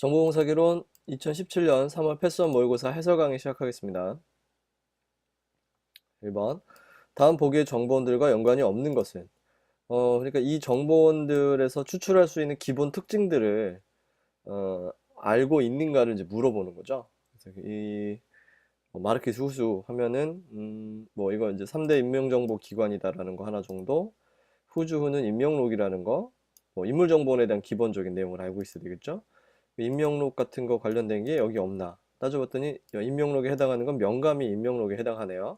정보공사기론 2017년 3월 패스원 모의고사 해설 강의 시작하겠습니다. 1번. 다음 보기의 정보원들과 연관이 없는 것은? 그러니까 이 정보원들에서 추출할 수 있는 기본 특징들을 알고 있는가를 이제 물어보는 거죠. 그래서 마르키스 후수 하면은 뭐 이거 이제 3대 인명정보기관이다라는 거 하나 정도, 후주후는 인명록이라는 거, 뭐 인물정보원에 대한 기본적인 내용을 알고 있어야 되겠죠. 인명록 같은 거 관련된 게 여기 없나 따져봤더니 인명록에 해당하는 건 명감이 인명록에 해당하네요.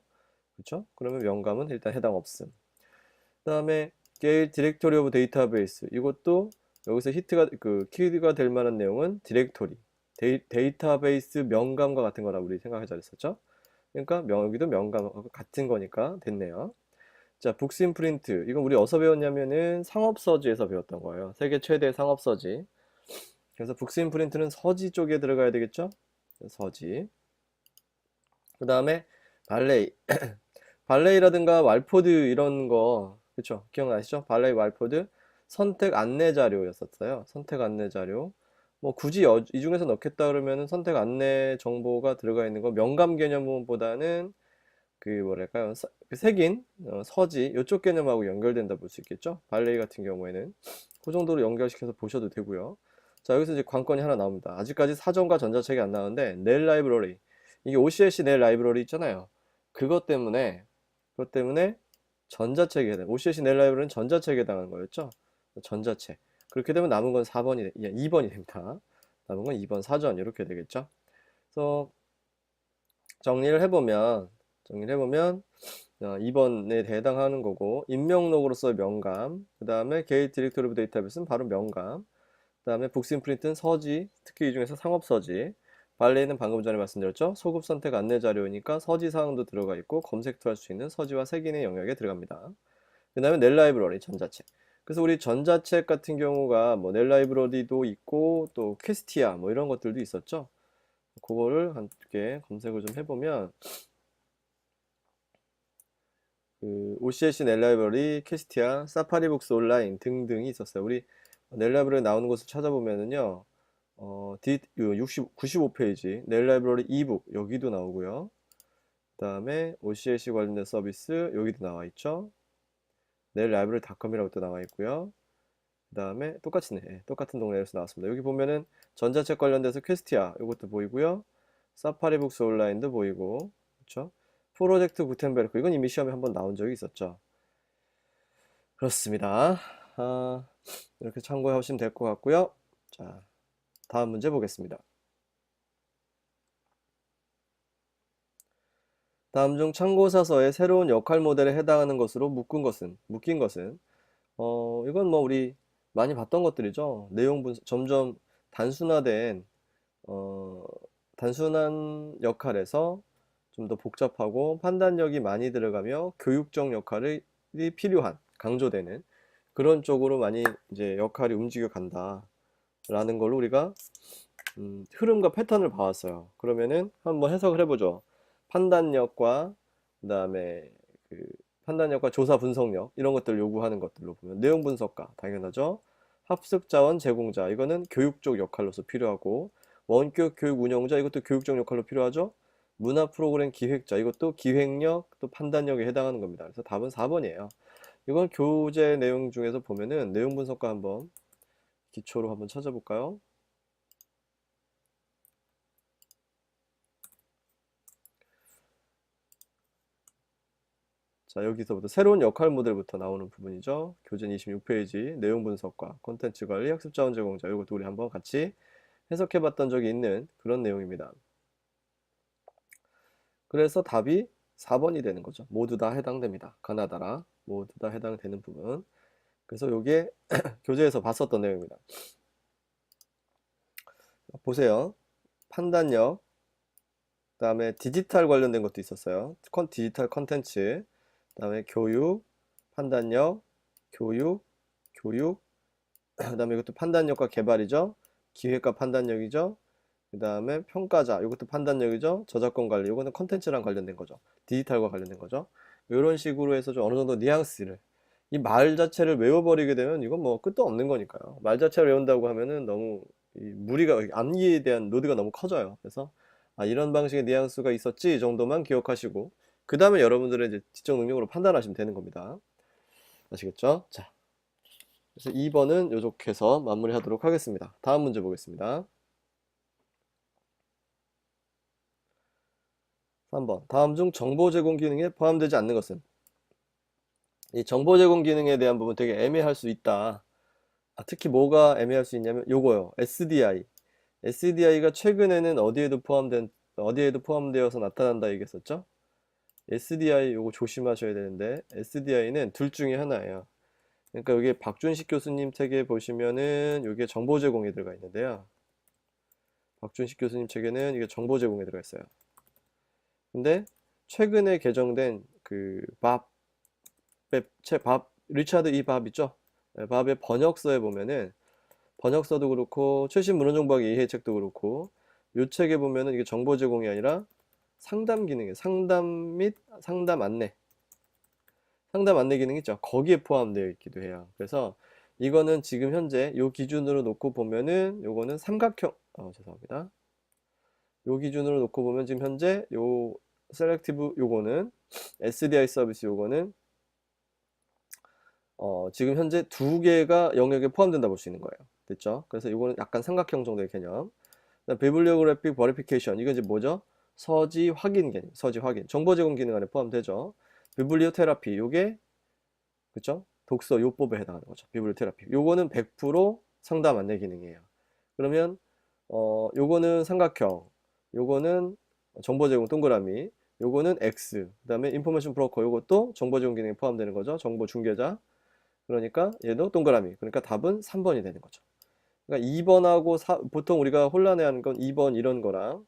그렇죠? 그러면 명감은 일단 해당 없음. 그 다음에 게일 디렉토리 오브 데이터베이스, 이것도 여기서 히트가 키가 될 만한 내용은 디렉토리 데이터베이스 명감과 같은 거라고 우리 생각하자 그랬었죠. 그러니까 여기도 명감하고 같은 거니까 됐네요. 자, 북스인프린트, 이건 우리 어디서 배웠냐면은 상업서지에서 배웠던 거예요. 세계 최대 상업서지. 그래서 북스인프린트는 서지 쪽에 들어가야 되겠죠? 서지. 그 다음에 발레이. 발레이라든가 왈포드 이런 거, 그쵸? 기억나시죠? 발레이, 왈포드. 선택 안내 자료였었어요. 선택 안내 자료. 뭐 굳이 이 중에서 넣겠다 그러면은 선택 안내 정보가 들어가 있는 거 명감 개념보다는 그 뭐랄까요? 그 색인 서지 이쪽 개념하고 연결된다 볼 수 있겠죠? 발레이 같은 경우에는 그 정도로 연결시켜서 보셔도 되고요. 자, 여기서 이제 관건이 하나 나옵니다. 아직까지 사전과 전자책이 안 나오는데 넬 라이브러리, 이게 OCLC 넬 라이브러리 있잖아요. 그것 때문에 전자책에 해당, OCLC 넬 라이브러리는 전자책에 해당하는 거였죠. 전자책. 그렇게 되면 남은 건 4번이 2번이 됩니다. 남은 건 2번 사전 이렇게 되겠죠. 그래서 정리를 해보면 2번에 해당하는 거고, 인명록으로서의 명감, 그 다음에 게이트 디렉토리 오브 데이터베이스는 바로 명감, 그 다음에 북스인프린트는 서지, 특히 이 중에서 상업서지, 발레는 방금 전에 말씀드렸죠. 소급 선택 안내 자료니까 서지 사항도 들어가 있고 검색도 할 수 있는 서지와 색인의 영역에 들어갑니다. 그 다음에 넬 라이브러리 전자책. 그래서 우리 전자책 같은 경우가 뭐 넬 라이브러리도 있고 또 퀘스티아 뭐 이런 것들도 있었죠. 그거를 함께 검색을 좀 해보면 그 OCLC 넬 라이브러리, 퀘스티아, 사파리북스 온라인 등등이 있었어요. 우리 넬 라이브러리 나오는 곳을 찾아보면은요, 95페이지 넬 라이브러리 이북 여기도 나오고요. 그 다음에 OCLC 관련된 서비스 여기도 나와 있죠. 넬 라이브러리닷컴이라고 또 나와 있고요. 그 다음에 똑같은 동네에서 나왔습니다. 여기 보면은 전자책 관련돼서 퀘스티아 이것도 보이고요. 사파리북스 온라인도 보이고, 그렇죠? 프로젝트 구텐베르크, 이건 이미 시험에 한번 나온 적이 있었죠. 그렇습니다. 이렇게 참고해 오시면 될 것 같고요. 자, 다음 문제 보겠습니다. 다음 중 참고사서의 새로운 역할 모델에 해당하는 것으로 묶인 것은, 이건 뭐 우리 많이 봤던 것들이죠. 내용 분석, 점점 단순화된, 어, 단순한 역할에서 좀 더 복잡하고 판단력이 많이 들어가며 교육적 역할이 필요한, 강조되는 그런 쪽으로 많이 이제 역할이 움직여 간다라는 걸로 우리가 흐름과 패턴을 봐왔어요. 그러면은 한번 해석을 해보죠. 판단력과 그다음에 그 판단력과 조사 분석력 이런 것들 요구하는 것들로 보면 내용 분석가 당연하죠. 학습 자원 제공자, 이거는 교육적 역할로서 필요하고, 원격 교육 운영자, 이것도 교육적 역할로 필요하죠. 문화 프로그램 기획자, 이것도 기획력 또 판단력에 해당하는 겁니다. 그래서 답은 4번이에요. 이건 교재 내용 중에서 보면은 내용 분석가 한번 기초로 한번 찾아볼까요? 자, 여기서부터 새로운 역할 모델부터 나오는 부분이죠. 교재 26페이지 내용 분석과 콘텐츠 관리, 학습 자원 제공자, 이것도 우리 한번 같이 해석해 봤던 적이 있는 그런 내용입니다. 그래서 답이 4번이 되는 거죠. 모두 다 해당됩니다. 가나다라 모두 다 해당되는 부분. 그래서 이게 교재에서 봤었던 내용입니다. 보세요. 판단력, 그 다음에 디지털 관련된 것도 있었어요. 디지털 컨텐츠, 그 다음에 교육, 판단력, 교육, 그 다음에 이것도 판단력과 개발이죠. 기획과 판단력이죠. 그 다음에 평가자, 이것도 판단력이죠. 저작권 관리, 이거는 컨텐츠랑 관련된 거죠. 디지털과 관련된 거죠. 이런 식으로 해서 좀 어느 정도 뉘앙스를, 이 말 자체를 외워버리게 되면 이건 뭐 끝도 없는 거니까요. 말 자체를 외운다고 하면은 너무 이 무리가 암기에 대한 로드가 너무 커져요. 그래서 이런 방식의 뉘앙스가 있었지 정도만 기억하시고 그 다음에 여러분들의 이제 지적 능력으로 판단하시면 되는 겁니다. 아시겠죠? 자, 그래서 2번은 요렇게해서 마무리하도록 하겠습니다. 다음 문제 보겠습니다. 3번. 다음 중 정보 제공 기능에 포함되지 않는 것은? 이 정보 제공 기능에 대한 부분 되게 애매할 수 있다. 특히 뭐가 애매할 수 있냐면 요거요. SDI. SDI가 최근에는 어디에도 포함되어서 나타난다 얘기했었죠? SDI 요거 조심하셔야 되는데 SDI는 둘 중에 하나예요. 그러니까 여기 박준식 교수님 책에 보시면은 여기에 정보 제공이 들어가 있는데요. 박준식 교수님 책에는 이게 정보 제공이 들어가 있어요. 근데 최근에 개정된 리차드 이 밥 있죠? 밥의 번역서에 보면은 번역서도 그렇고 최신 문헌정보학 이해 책도 그렇고 요 책에 보면은 이게 정보 제공이 아니라 상담 기능이에요. 상담 및 상담 안내 기능 있죠. 거기에 포함되어 있기도 해요. 그래서 이거는 지금 현재 요 기준으로 놓고 보면은 요거는 삼각형 죄송합니다. 요 기준으로 놓고 보면 지금 현재 요 셀렉티브 요거는 SDI 서비스 요거는 지금 현재 두 개가 영역에 포함된다 볼 수 있는 거예요. 됐죠? 그래서 이거는 약간 삼각형 정도의 개념. 비블리오그래픽 버리피케이션 이건 이제 뭐죠? 서지 확인 개념. 서지 확인. 정보 제공 기능 안에 포함되죠. 비블리오 테라피 요게 그쵸? 독서 요법에 해당하는 거죠. 비블리오 테라피. 요거는 100% 상담 안내 기능이에요. 그러면 요거는 삼각형. 요거는 정보 제공 동그라미. 요거는 X. 그다음에 인포메이션 브로커 요것도 정보 제공 기능에 포함되는 거죠. 정보 중개자. 그러니까 얘도 동그라미. 그러니까 답은 3번이 되는 거죠. 그러니까 2번하고 보통 우리가 혼란해하는 건 2번 이런 거랑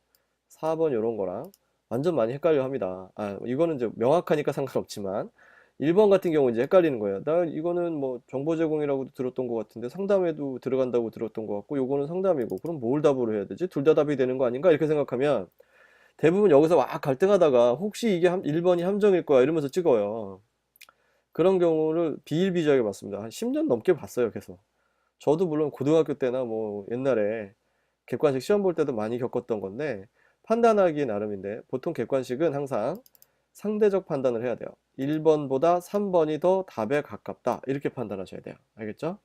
4번 이런 거랑 완전 많이 헷갈려 합니다. 이거는 이제 명확하니까 상관없지만 1번 같은 경우 이제 헷갈리는 거예요. 나 이거는 뭐 정보 제공이라고도 들었던 것 같은데 상담에도 들어간다고 들었던 것 같고 요거는 상담이고 그럼 뭘 답으로 해야 되지? 둘 다 답이 되는 거 아닌가? 이렇게 생각하면 대부분 여기서 막 갈등하다가 혹시 이게 1번이 함정일 거야 이러면서 찍어요. 그런 경우를 비일비재하게 봤습니다. 한 10년 넘게 봤어요, 계속. 저도 물론 고등학교 때나 뭐 옛날에 객관식 시험 볼 때도 많이 겪었던 건데 판단하기 나름인데 보통 객관식은 항상 상대적 판단을 해야 돼요. 1번보다 3번이 더 답에 가깝다. 이렇게 판단하셔야 돼요. 알겠죠?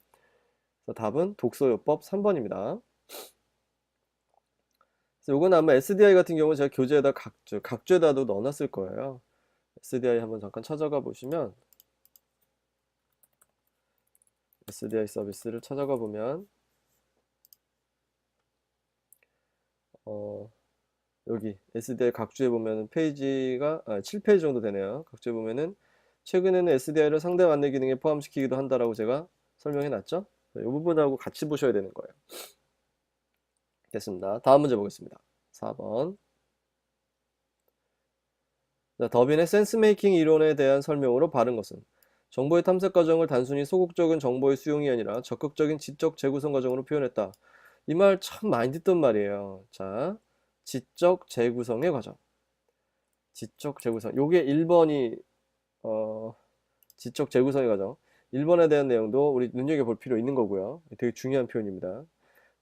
그래서 답은 독서요법 3번입니다. 그래서 이건 아마 SDI 같은 경우는 제가 교재에다 각주에다도 넣어놨을 거예요. SDI 한번 잠깐 찾아가 보시면 SDI 서비스를 찾아가 보면 여기 SDI 각주에 보면 페이지가 7페이지 정도 되네요. 각주에 보면은 최근에는 SDI를 상담 안내 기능에 포함시키기도 한다라고 제가 설명해 놨죠. 이 부분하고 같이 보셔야 되는 거예요. 됐습니다. 다음 문제 보겠습니다. 4번. 자, 더빈의 센스 메이킹 이론에 대한 설명으로 바른 것은 정보의 탐색 과정을 단순히 소극적인 정보의 수용이 아니라 적극적인 지적 재구성 과정으로 표현했다. 이 말 참 많이 듣던 말이에요. 자, 지적 재구성의 과정. 지적 재구성. 요게 1번이 지적 재구성의 과정. 1번에 대한 내용도 우리 눈여겨볼 필요 있는 거고요. 되게 중요한 표현입니다.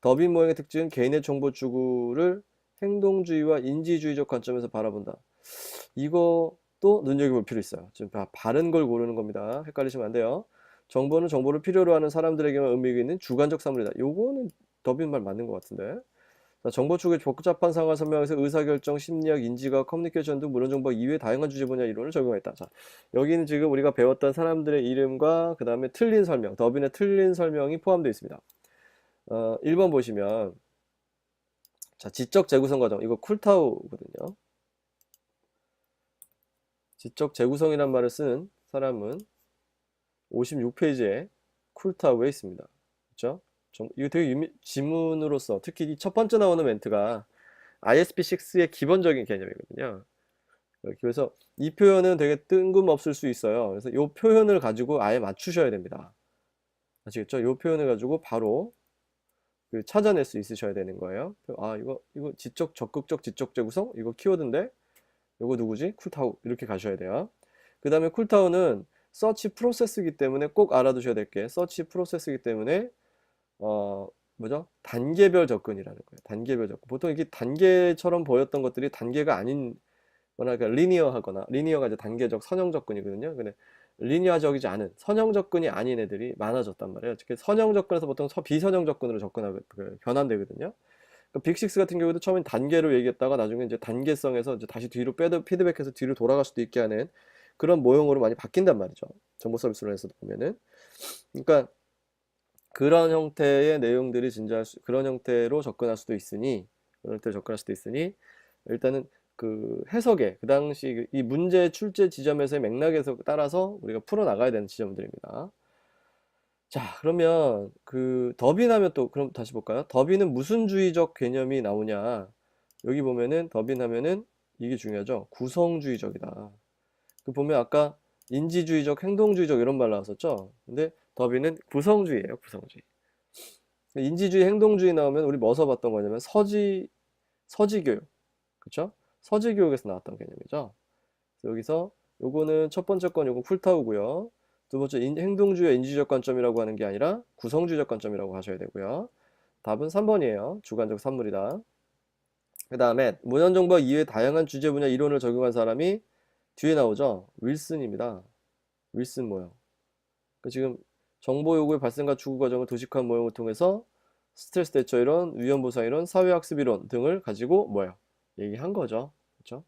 더빈 모형의 특징은 개인의 정보 추구를 행동주의와 인지주의적 관점에서 바라본다. 이것도 눈여겨볼 필요 있어요. 지금 바른 걸 고르는 겁니다. 헷갈리시면 안 돼요. 정보는 정보를 필요로 하는 사람들에게만 의미가 있는 주관적 사물이다. 요거는 더빈 말 맞는 것 같은데. 자, 정보 추구의 복잡한 상황을 설명해서 의사결정, 심리학, 인지학, 커뮤니케이션 등 문헌정보 이외의 다양한 주제 분야 이론을 적용했다. 자, 여기는 지금 우리가 배웠던 사람들의 이름과 그 다음에 틀린 설명, 더빈의 틀린 설명이 포함되어 있습니다. 1번 보시면 자, 지적 재구성 과정. 이거 쿨타우거든요. 지적 재구성이란 말을 쓰는 사람은 56페이지에 쿨타우에 있습니다. 그렇죠? 이거 되게 지문으로서 특히 첫 번째 나오는 멘트가 ISP6의 기본적인 개념이거든요. 그래서 이 표현은 되게 뜬금없을 수 있어요. 그래서 이 표현을 가지고 아예 맞추셔야 됩니다. 아시겠죠? 이 표현을 가지고 바로 찾아낼 수 있으셔야 되는 거예요. 이거 적극적 지적 재구성? 이거 키워드인데? 이거 누구지? 쿨타우. 이렇게 가셔야 돼요. 그 다음에 쿨타우는 서치 프로세스이기 때문에 꼭 알아두셔야 될 게 서치 프로세스이기 때문에 뭐죠? 단계별 접근이라는 거예요. 단계별 접근. 보통 이게 단계처럼 보였던 것들이 단계가 아닌, 뭐랄까 리니어하거나, 리니어가 이제 단계적 선형 접근이거든요. 근데 리니어적이지 않은 선형 접근이 아닌 애들이 많아졌단 말이에요. 특히 선형 접근에서 보통 비선형 접근으로 접근하고 변환되거든요. 그러니까 빅식스 같은 경우도 처음엔 단계로 얘기했다가 나중에 이제 단계성에서 이제 다시 뒤로 피드백해서 뒤로 돌아갈 수도 있게 하는 그런 모형으로 많이 바뀐단 말이죠. 정보 서비스론에서도 보면은. 그러니까 그런 형태의 내용들이 그런 형태로 접근할 수도 있으니, 그런 형태로 접근할 수도 있으니, 일단은 그 해석에, 그 당시 이 문제 출제 지점에서의 맥락에서 따라서 우리가 풀어나가야 되는 지점들입니다. 자, 그러면 그 더빈하면 또, 그럼 다시 볼까요? 더빈은 무슨 주의적 개념이 나오냐? 여기 보면은 더빈하면은 이게 중요하죠. 구성주의적이다. 그 보면 아까 인지주의적, 행동주의적 이런 말 나왔었죠. 근데 더빈은 구성주의예요, 구성주의. 인지주의, 행동주의 나오면 우리 뭐서 봤던 거냐면 서지교육, 그쵸? 서지교육에서 나왔던 개념이죠. 여기서 요거는 첫 번째 건 요거 쿨타우고요. 두 번째 행동주의와 인지적 관점이라고 하는 게 아니라 구성주의적 관점이라고 하셔야 되고요. 답은 3번이에요. 주관적 산물이다. 그 다음에 문헌정보 이외의 다양한 주제 분야 이론을 적용한 사람이 뒤에 나오죠. 윌슨입니다. 윌슨 모형. 지금 정보 요구의 발생과 추구 과정을 도식한 모형을 통해서 스트레스 대처 이론, 위험 보상 이론, 사회학습 이론 등을 가지고 뭐야? 얘기한 거죠. 그렇죠?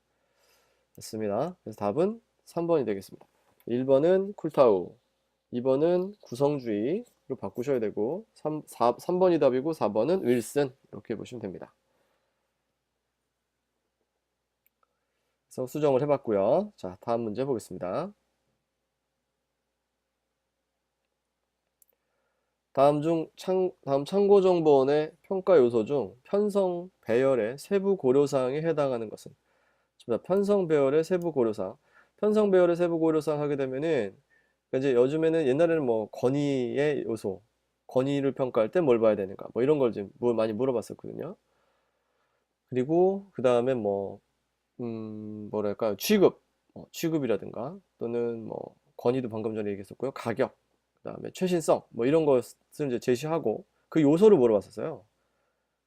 됐습니다. 그래서 답은 3번이 되겠습니다. 1번은 쿨타우, 2번은 구성주의로 바꾸셔야 되고 3번이 답이고 4번은 윌슨 이렇게 보시면 됩니다. 그래서 수정을 해봤고요. 자, 다음 문제 보겠습니다. 다음 참고정보원의 평가 요소 중 편성 배열의 세부 고려사항에 해당하는 것은? 편성 배열의 세부 고려사항. 편성 배열의 세부 고려사항 하게 되면은 이제 요즘에는 옛날에는 뭐 권위의 요소, 권위를 평가할 때 뭘 봐야 되는가, 뭐 이런 걸 좀 많이 물어봤었거든요. 그리고 그 다음에 뭐 뭐랄까요, 취급이라든가 또는 뭐 권위도 방금 전에 얘기했었고요, 가격, 그 다음에 최신성, 뭐 이런 것을 이제 제시하고 그 요소를 물어봤었어요.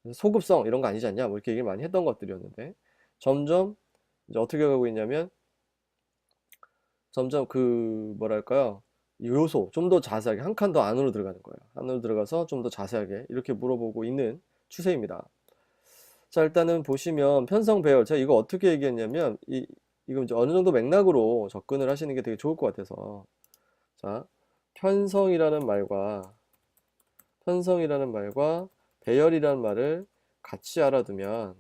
그래서 소급성 이런 거 아니지 않냐, 뭐 이렇게 얘기를 많이 했던 것들이었는데 점점 이제 어떻게 가고 있냐면 점점 그 뭐랄까요, 이 요소 좀 더 자세하게 한 칸 더 안으로 들어가는 거예요. 안으로 들어가서 좀 더 자세하게 이렇게 물어보고 있는 추세입니다. 자, 일단은 보시면 편성 배열, 제가 이거 어떻게 얘기했냐면 이거 이제 어느 정도 맥락으로 접근을 하시는 게 되게 좋을 것 같아서, 자, 편성이라는 말과 배열이라는 말을 같이 알아두면,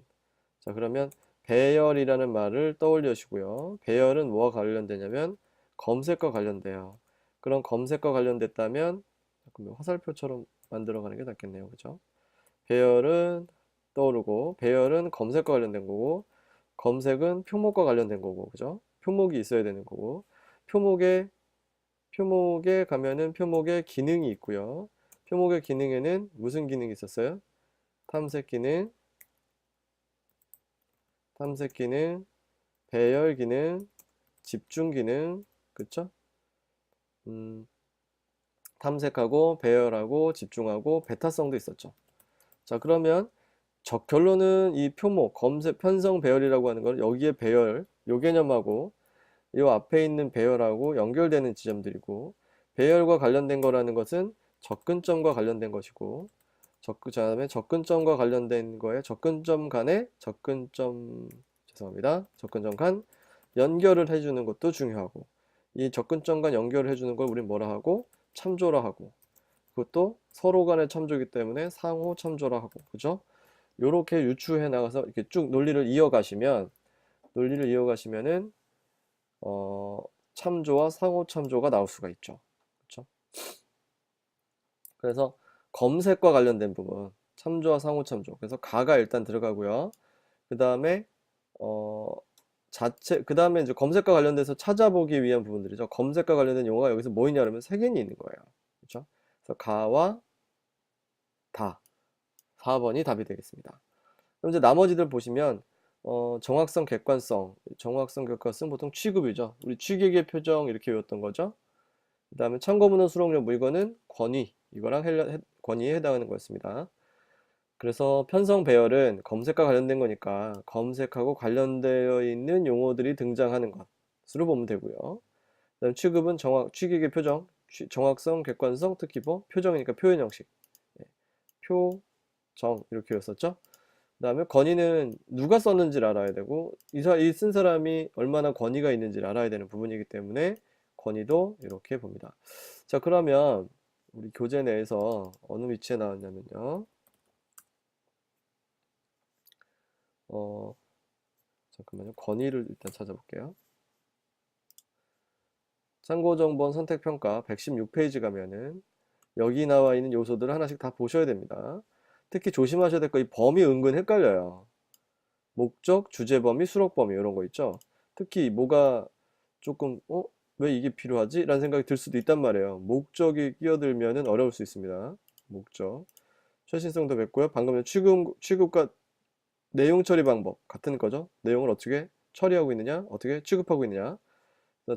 자, 그러면 배열이라는 말을 떠올리시고요. 배열은 뭐와 관련되냐면 검색과 관련돼요. 그럼 검색과 관련됐다면 화살표처럼 만들어가는 게 낫겠네요. 그죠? 배열은 떠오르고, 배열은 검색과 관련된 거고, 검색은 표목과 관련된 거고, 그죠? 표목이 있어야 되는 거고, 표목에 가면은 표목의 기능이 있고요. 표목의 기능에는 무슨 기능이 있었어요? 탐색 기능, 배열 기능, 집중 기능, 그쵸? 음, 탐색하고, 배열하고, 집중하고, 배타성도 있었죠. 자, 그러면 결론은 이 표목, 검색, 편성, 배열이라고 하는 건 여기에 배열, 요 개념하고 요 앞에 있는 배열하고 연결되는 지점들이고, 배열과 관련된 거라는 것은 접근점과 관련된 것이고, 그다음에 접근점과 관련된 거에 접근점 간 연결을 해주는 것도 중요하고, 이 접근점 간 연결을 해주는 걸 우린 뭐라 하고? 참조라 하고, 그것도 서로 간의 참조이기 때문에 상호 참조라 하고, 그죠? 요렇게 유추해 나가서 이렇게 쭉 논리를 이어가시면은 참조와 상호 참조가 나올 수가 있죠. 그렇죠? 그래서 검색과 관련된 부분, 참조와 상호 참조. 그래서 가가 일단 들어가고요. 그 다음에 어, 그 다음에 이제 검색과 관련돼서 찾아보기 위한 부분들이죠. 검색과 관련된 용어가 여기서 뭐 있냐 그러면 세 개는 있는 거예요. 그렇죠? 그래서 가와 다, 4번이 답이 되겠습니다. 그럼 이제 나머지들 보시면 정확성, 객관성, 보통 취급이죠. 우리 취객의 표정 이렇게 외웠던 거죠. 그 다음에 참고문헌 수록력, 이거는 권위, 권위에 해당하는 거였습니다. 그래서 편성 배열은 검색과 관련된 거니까 검색하고 관련되어 있는 용어들이 등장하는 것으로 보면 되고요. 그다음 취급은 취객의 표정, 정확성, 객관성, 특기보, 표정이니까 표현 형식. 예, 표정 이렇게 썼죠. 그다음에 건의는 누가 썼는지를 알아야 되고 이 쓴 사람이 얼마나 권위가 있는지를 알아야 되는 부분이기 때문에 건의도 이렇게 봅니다. 자, 그러면 우리 교재 내에서 어느 위치에 나왔냐면요. 잠깐만요. 건의를 일단 찾아볼게요. 참고정본 선택평가 116페이지 가면은 여기 나와 있는 요소들을 하나씩 다 보셔야 됩니다. 특히 조심하셔야 될 거 이 범위 은근 헷갈려요. 목적, 주제 범위, 수록 범위 이런 거 있죠. 특히 뭐가 조금 왜 이게 필요하지? 라는 생각이 들 수도 있단 말이에요. 목적이 끼어들면은 어려울 수 있습니다. 목적. 최신성도 뵙고요. 방금 취급과 내용 처리 방법 같은 거죠. 내용을 어떻게 처리하고 있느냐, 어떻게 취급하고 있느냐.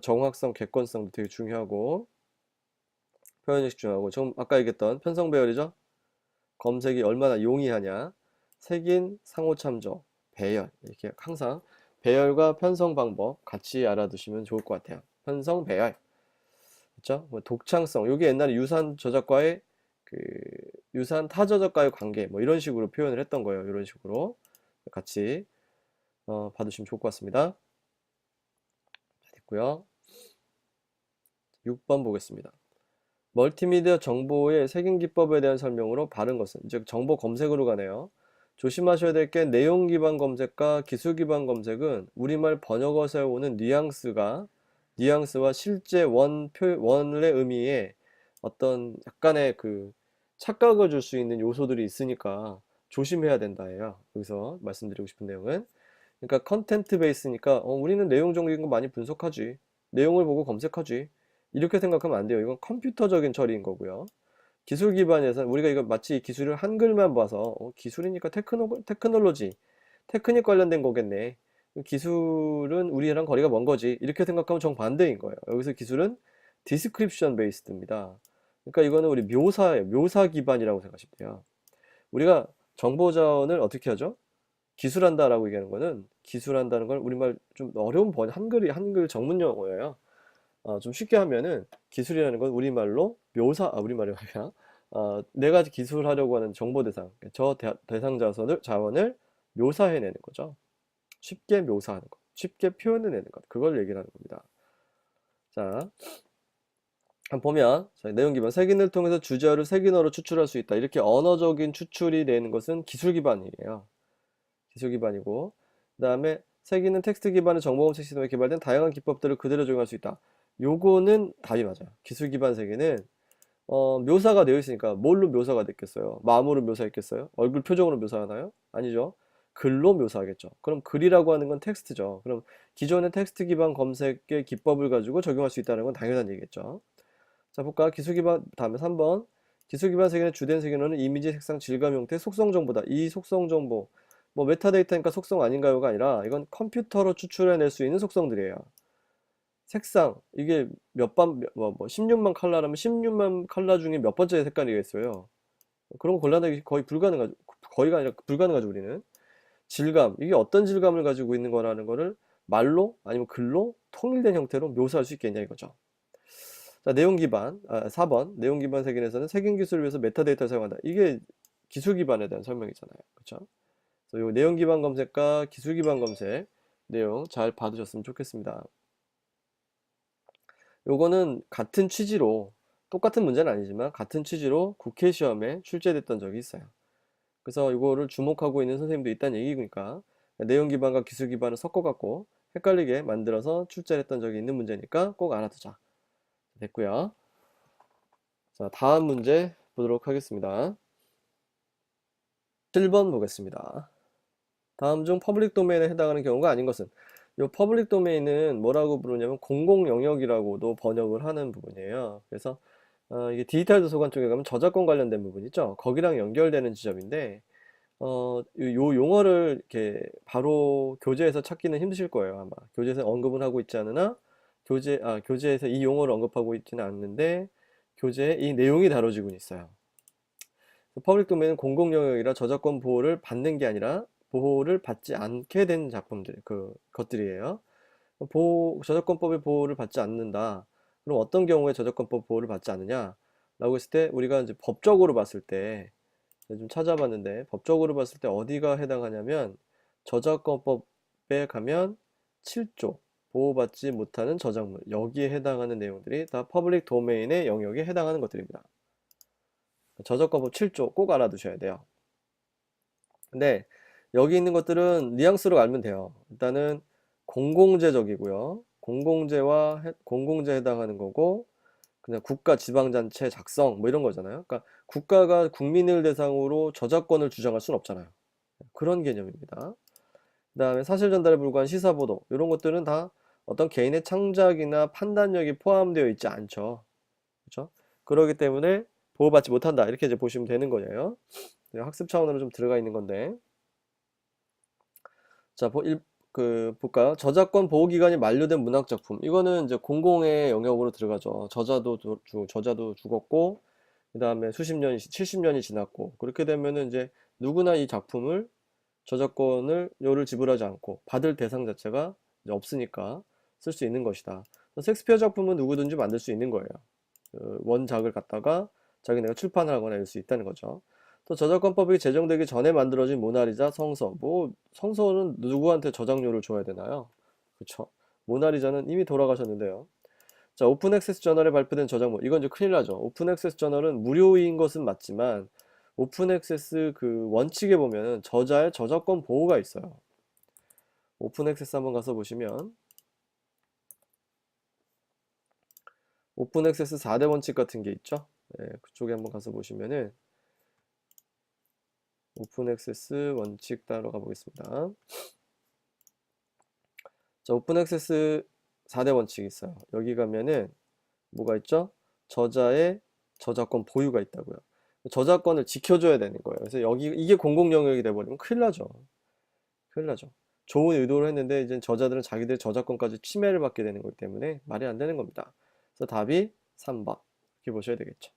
정확성, 객관성도 되게 중요하고 표현이 중요하고 좀 아까 얘기했던 편성 배열이죠. 검색이 얼마나 용이하냐, 색인, 상호 참조, 배열 이렇게 항상 배열과 편성 방법 같이 알아두시면 좋을 것 같아요. 편성, 배열, 그렇죠? 뭐 독창성, 이게 옛날에 유산 저작과의 그 유산 타저작과의 관계 뭐 이런 식으로 표현을 했던 거예요. 이런 식으로 같이 봐두시면 좋을 것 같습니다. 됐고요. 6번 보겠습니다. 멀티미디어 정보의 색인 기법에 대한 설명으로 바른 것은, 즉 정보 검색으로 가네요. 조심하셔야 될 게 내용 기반 검색과 기술 기반 검색은 우리말 번역어에서 오는 뉘앙스와 실제 원의 의미에 어떤 약간의 그 착각을 줄 수 있는 요소들이 있으니까 조심해야 된다예요. 여기서 말씀드리고 싶은 내용은, 그러니까 컨텐트 베이스니까 우리는 내용적인 거 많이 분석하지, 내용을 보고 검색하지, 이렇게 생각하면 안 돼요. 이건 컴퓨터적인 처리인 거고요. 기술 기반에서는 우리가 이거 마치 기술을 한글만 봐서 기술이니까 테크놀로지, 테크닉 관련된 거겠네. 기술은 우리랑 거리가 먼 거지. 이렇게 생각하면 정반대인 거예요. 여기서 기술은 디스크립션 베이스드입니다. 그러니까 이거는 우리 묘사예요. 묘사 기반이라고 생각하시면 돼요. 우리가 정보 자원을 어떻게 하죠? 기술한다라고 얘기하는 거는, 기술한다는 건 우리말 좀 어려운 한글 전문 용어예요. 좀 쉽게 하면은 기술이라는 건 우리말로 우리말이 아니라 내가 기술하려고 하는 정보 대상, 대상 자원을 묘사해내는 거죠. 쉽게 묘사하는 것, 쉽게 표현해내는 것, 그걸 얘기를 하는 겁니다. 자, 한번 보면 내용 기반, 색인을 통해서 주제어를 색인어로 추출할 수 있다. 이렇게 언어적인 추출이 되는 것은 기술 기반이에요. 기술 기반이고, 그 다음에 색인은 텍스트 기반의 정보 검색 시스템에 개발된 다양한 기법들을 그대로 적용할 수 있다. 요거는 답이 맞아요. 기술 기반 세계는 묘사가 되어 있으니까 뭘로 묘사가 됐겠어요? 마음으로 묘사했겠어요? 얼굴 표정으로 묘사하나요? 아니죠. 글로 묘사하겠죠. 그럼 글이라고 하는 건 텍스트죠. 그럼 기존의 텍스트 기반 검색의 기법을 가지고 적용할 수 있다는 건 당연한 얘기겠죠. 자, 볼까? 기술 기반, 다음에 3번. 기술 기반 세계의 주된 세계는 이미지, 색상, 질감, 형태, 속성 정보다. 이 속성 정보, 뭐 메타데이터니까 속성 아닌가요가 아니라 이건 컴퓨터로 추출해낼 수 있는 속성들이에요. 색상, 이게 16만 컬러라면 16만 컬러 중에 몇 번째 색깔이겠어요. 그런 거 골라내기 거의 불가능하죠. 거의가 아니라 불가능하죠, 우리는. 질감, 이게 어떤 질감을 가지고 있는 거라는 거를 말로 아니면 글로 통일된 형태로 묘사할 수 있겠냐 이거죠. 자, 내용 기반, 4번. 내용 기반 색인에서는 색인 기술을 위해서 메타데이터를 사용한다. 이게 기술 기반에 대한 설명이잖아요. 그렇죠? 그래서 이 내용 기반 검색과 기술 기반 검색 내용 잘 봐두셨으면 좋겠습니다. 요거는 같은 취지로, 똑같은 문제는 아니지만 같은 취지로 국회 시험에 출제됐던 적이 있어요. 그래서 이거를 주목하고 있는 선생님도 있다는 얘기니까 내용 기반과 기술 기반을 섞어갖고 헷갈리게 만들어서 출제했던 적이 있는 문제니까 꼭 알아두자. 됐고요. 자, 다음 문제 보도록 하겠습니다. 7번 보겠습니다. 다음 중 퍼블릭 도메인에 해당하는 경우가 아닌 것은, 이 퍼블릭 도메인은 뭐라고 부르냐면 공공 영역이라고도 번역을 하는 부분이에요. 그래서 이게 디지털 도서관 쪽에 가면 저작권 관련된 부분 있죠. 거기랑 연결되는 지점인데 요 용어를 이렇게 바로 교재에서 찾기는 힘드실 거예요. 아마 교재에서 언급은 하고 있지 않으나 교재에서 이 용어를 언급하고 있지는 않는데 교재에 이 내용이 다뤄지고 있어요. 퍼블릭 도메인은 공공 영역이라 저작권 보호를 받는 게 아니라 보호를 받지 않게 된 작품들, 것들이에요. 저작권법의 보호를 받지 않는다. 그럼 어떤 경우에 저작권법 보호를 받지 않느냐? 라고 했을 때 우리가 이제 법적으로 봤을 때 좀 찾아봤는데 법적으로 봤을 때 어디가 해당하냐면 저작권법에 가면 7조 보호받지 못하는 저작물 여기에 해당하는 내용들이 다 퍼블릭 도메인의 영역에 해당하는 것들입니다. 저작권법 7조 꼭 알아두셔야 돼요. 근데 여기 있는 것들은 뉘앙스로 알면 돼요. 일단은 공공재적이고요. 공공재에 해당하는 거고 그냥 국가 지방자치 작성 뭐 이런 거잖아요. 그러니까 국가가 국민을 대상으로 저작권을 주장할 수는 없잖아요. 그런 개념입니다. 그 다음에 사실 전달에 불과한 시사보도 이런 것들은 다 어떤 개인의 창작이나 판단력이 포함되어 있지 않죠. 그렇죠? 그렇기 때문에 보호받지 못한다 이렇게 이제 보시면 되는 거예요. 학습 차원으로 좀 들어가 있는 건데 자, 볼까요? 저작권 보호기간이 만료된 문학작품. 이거는 이제 공공의 영역으로 들어가죠. 저자도 죽었고, 그 다음에 수십 년이, 70년이 지났고, 그렇게 되면은 이제 누구나 이 작품을 요를 지불하지 않고 받을 대상 자체가 이제 없으니까 쓸 수 있는 것이다. 섹스피어 작품은 누구든지 만들 수 있는 거예요. 원작을 갖다가 자기네가 출판을 하거나 이럴 수 있다는 거죠. 또 저작권법이 제정되기 전에 만들어진 모나리자, 성서. 뭐 성서는 누구한테 저작료를 줘야 되나요? 그쵸? 모나리자는 이미 돌아가셨는데요. 자, 오픈 액세스 저널에 발표된 저작물. 이건 이제 큰일 나죠. 오픈 액세스 저널은 무료인 것은 맞지만 오픈 액세스 그 원칙에 보면 저자의 저작권 보호가 있어요. 오픈 액세스 한번 가서 보시면 오픈 액세스 4대 원칙 같은 게 있죠. 네, 그쪽에 한번 가서 보시면은 오픈 액세스 원칙 따로 가보겠습니다. 자, 오픈 액세스 4대 원칙이 있어요. 여기 가면은 뭐가 있죠? 저자의 저작권 보유가 있다고요. 저작권을 지켜줘야 되는 거예요. 그래서 이게 공공 영역이 돼버리면 큰일 나죠. 큰일 나죠. 좋은 의도로 했는데 이제 저자들은 자기들 저작권까지 침해를 받게 되는 거기 때문에 말이 안 되는 겁니다. 그래서 답이 3번 이렇게 보셔야 되겠죠.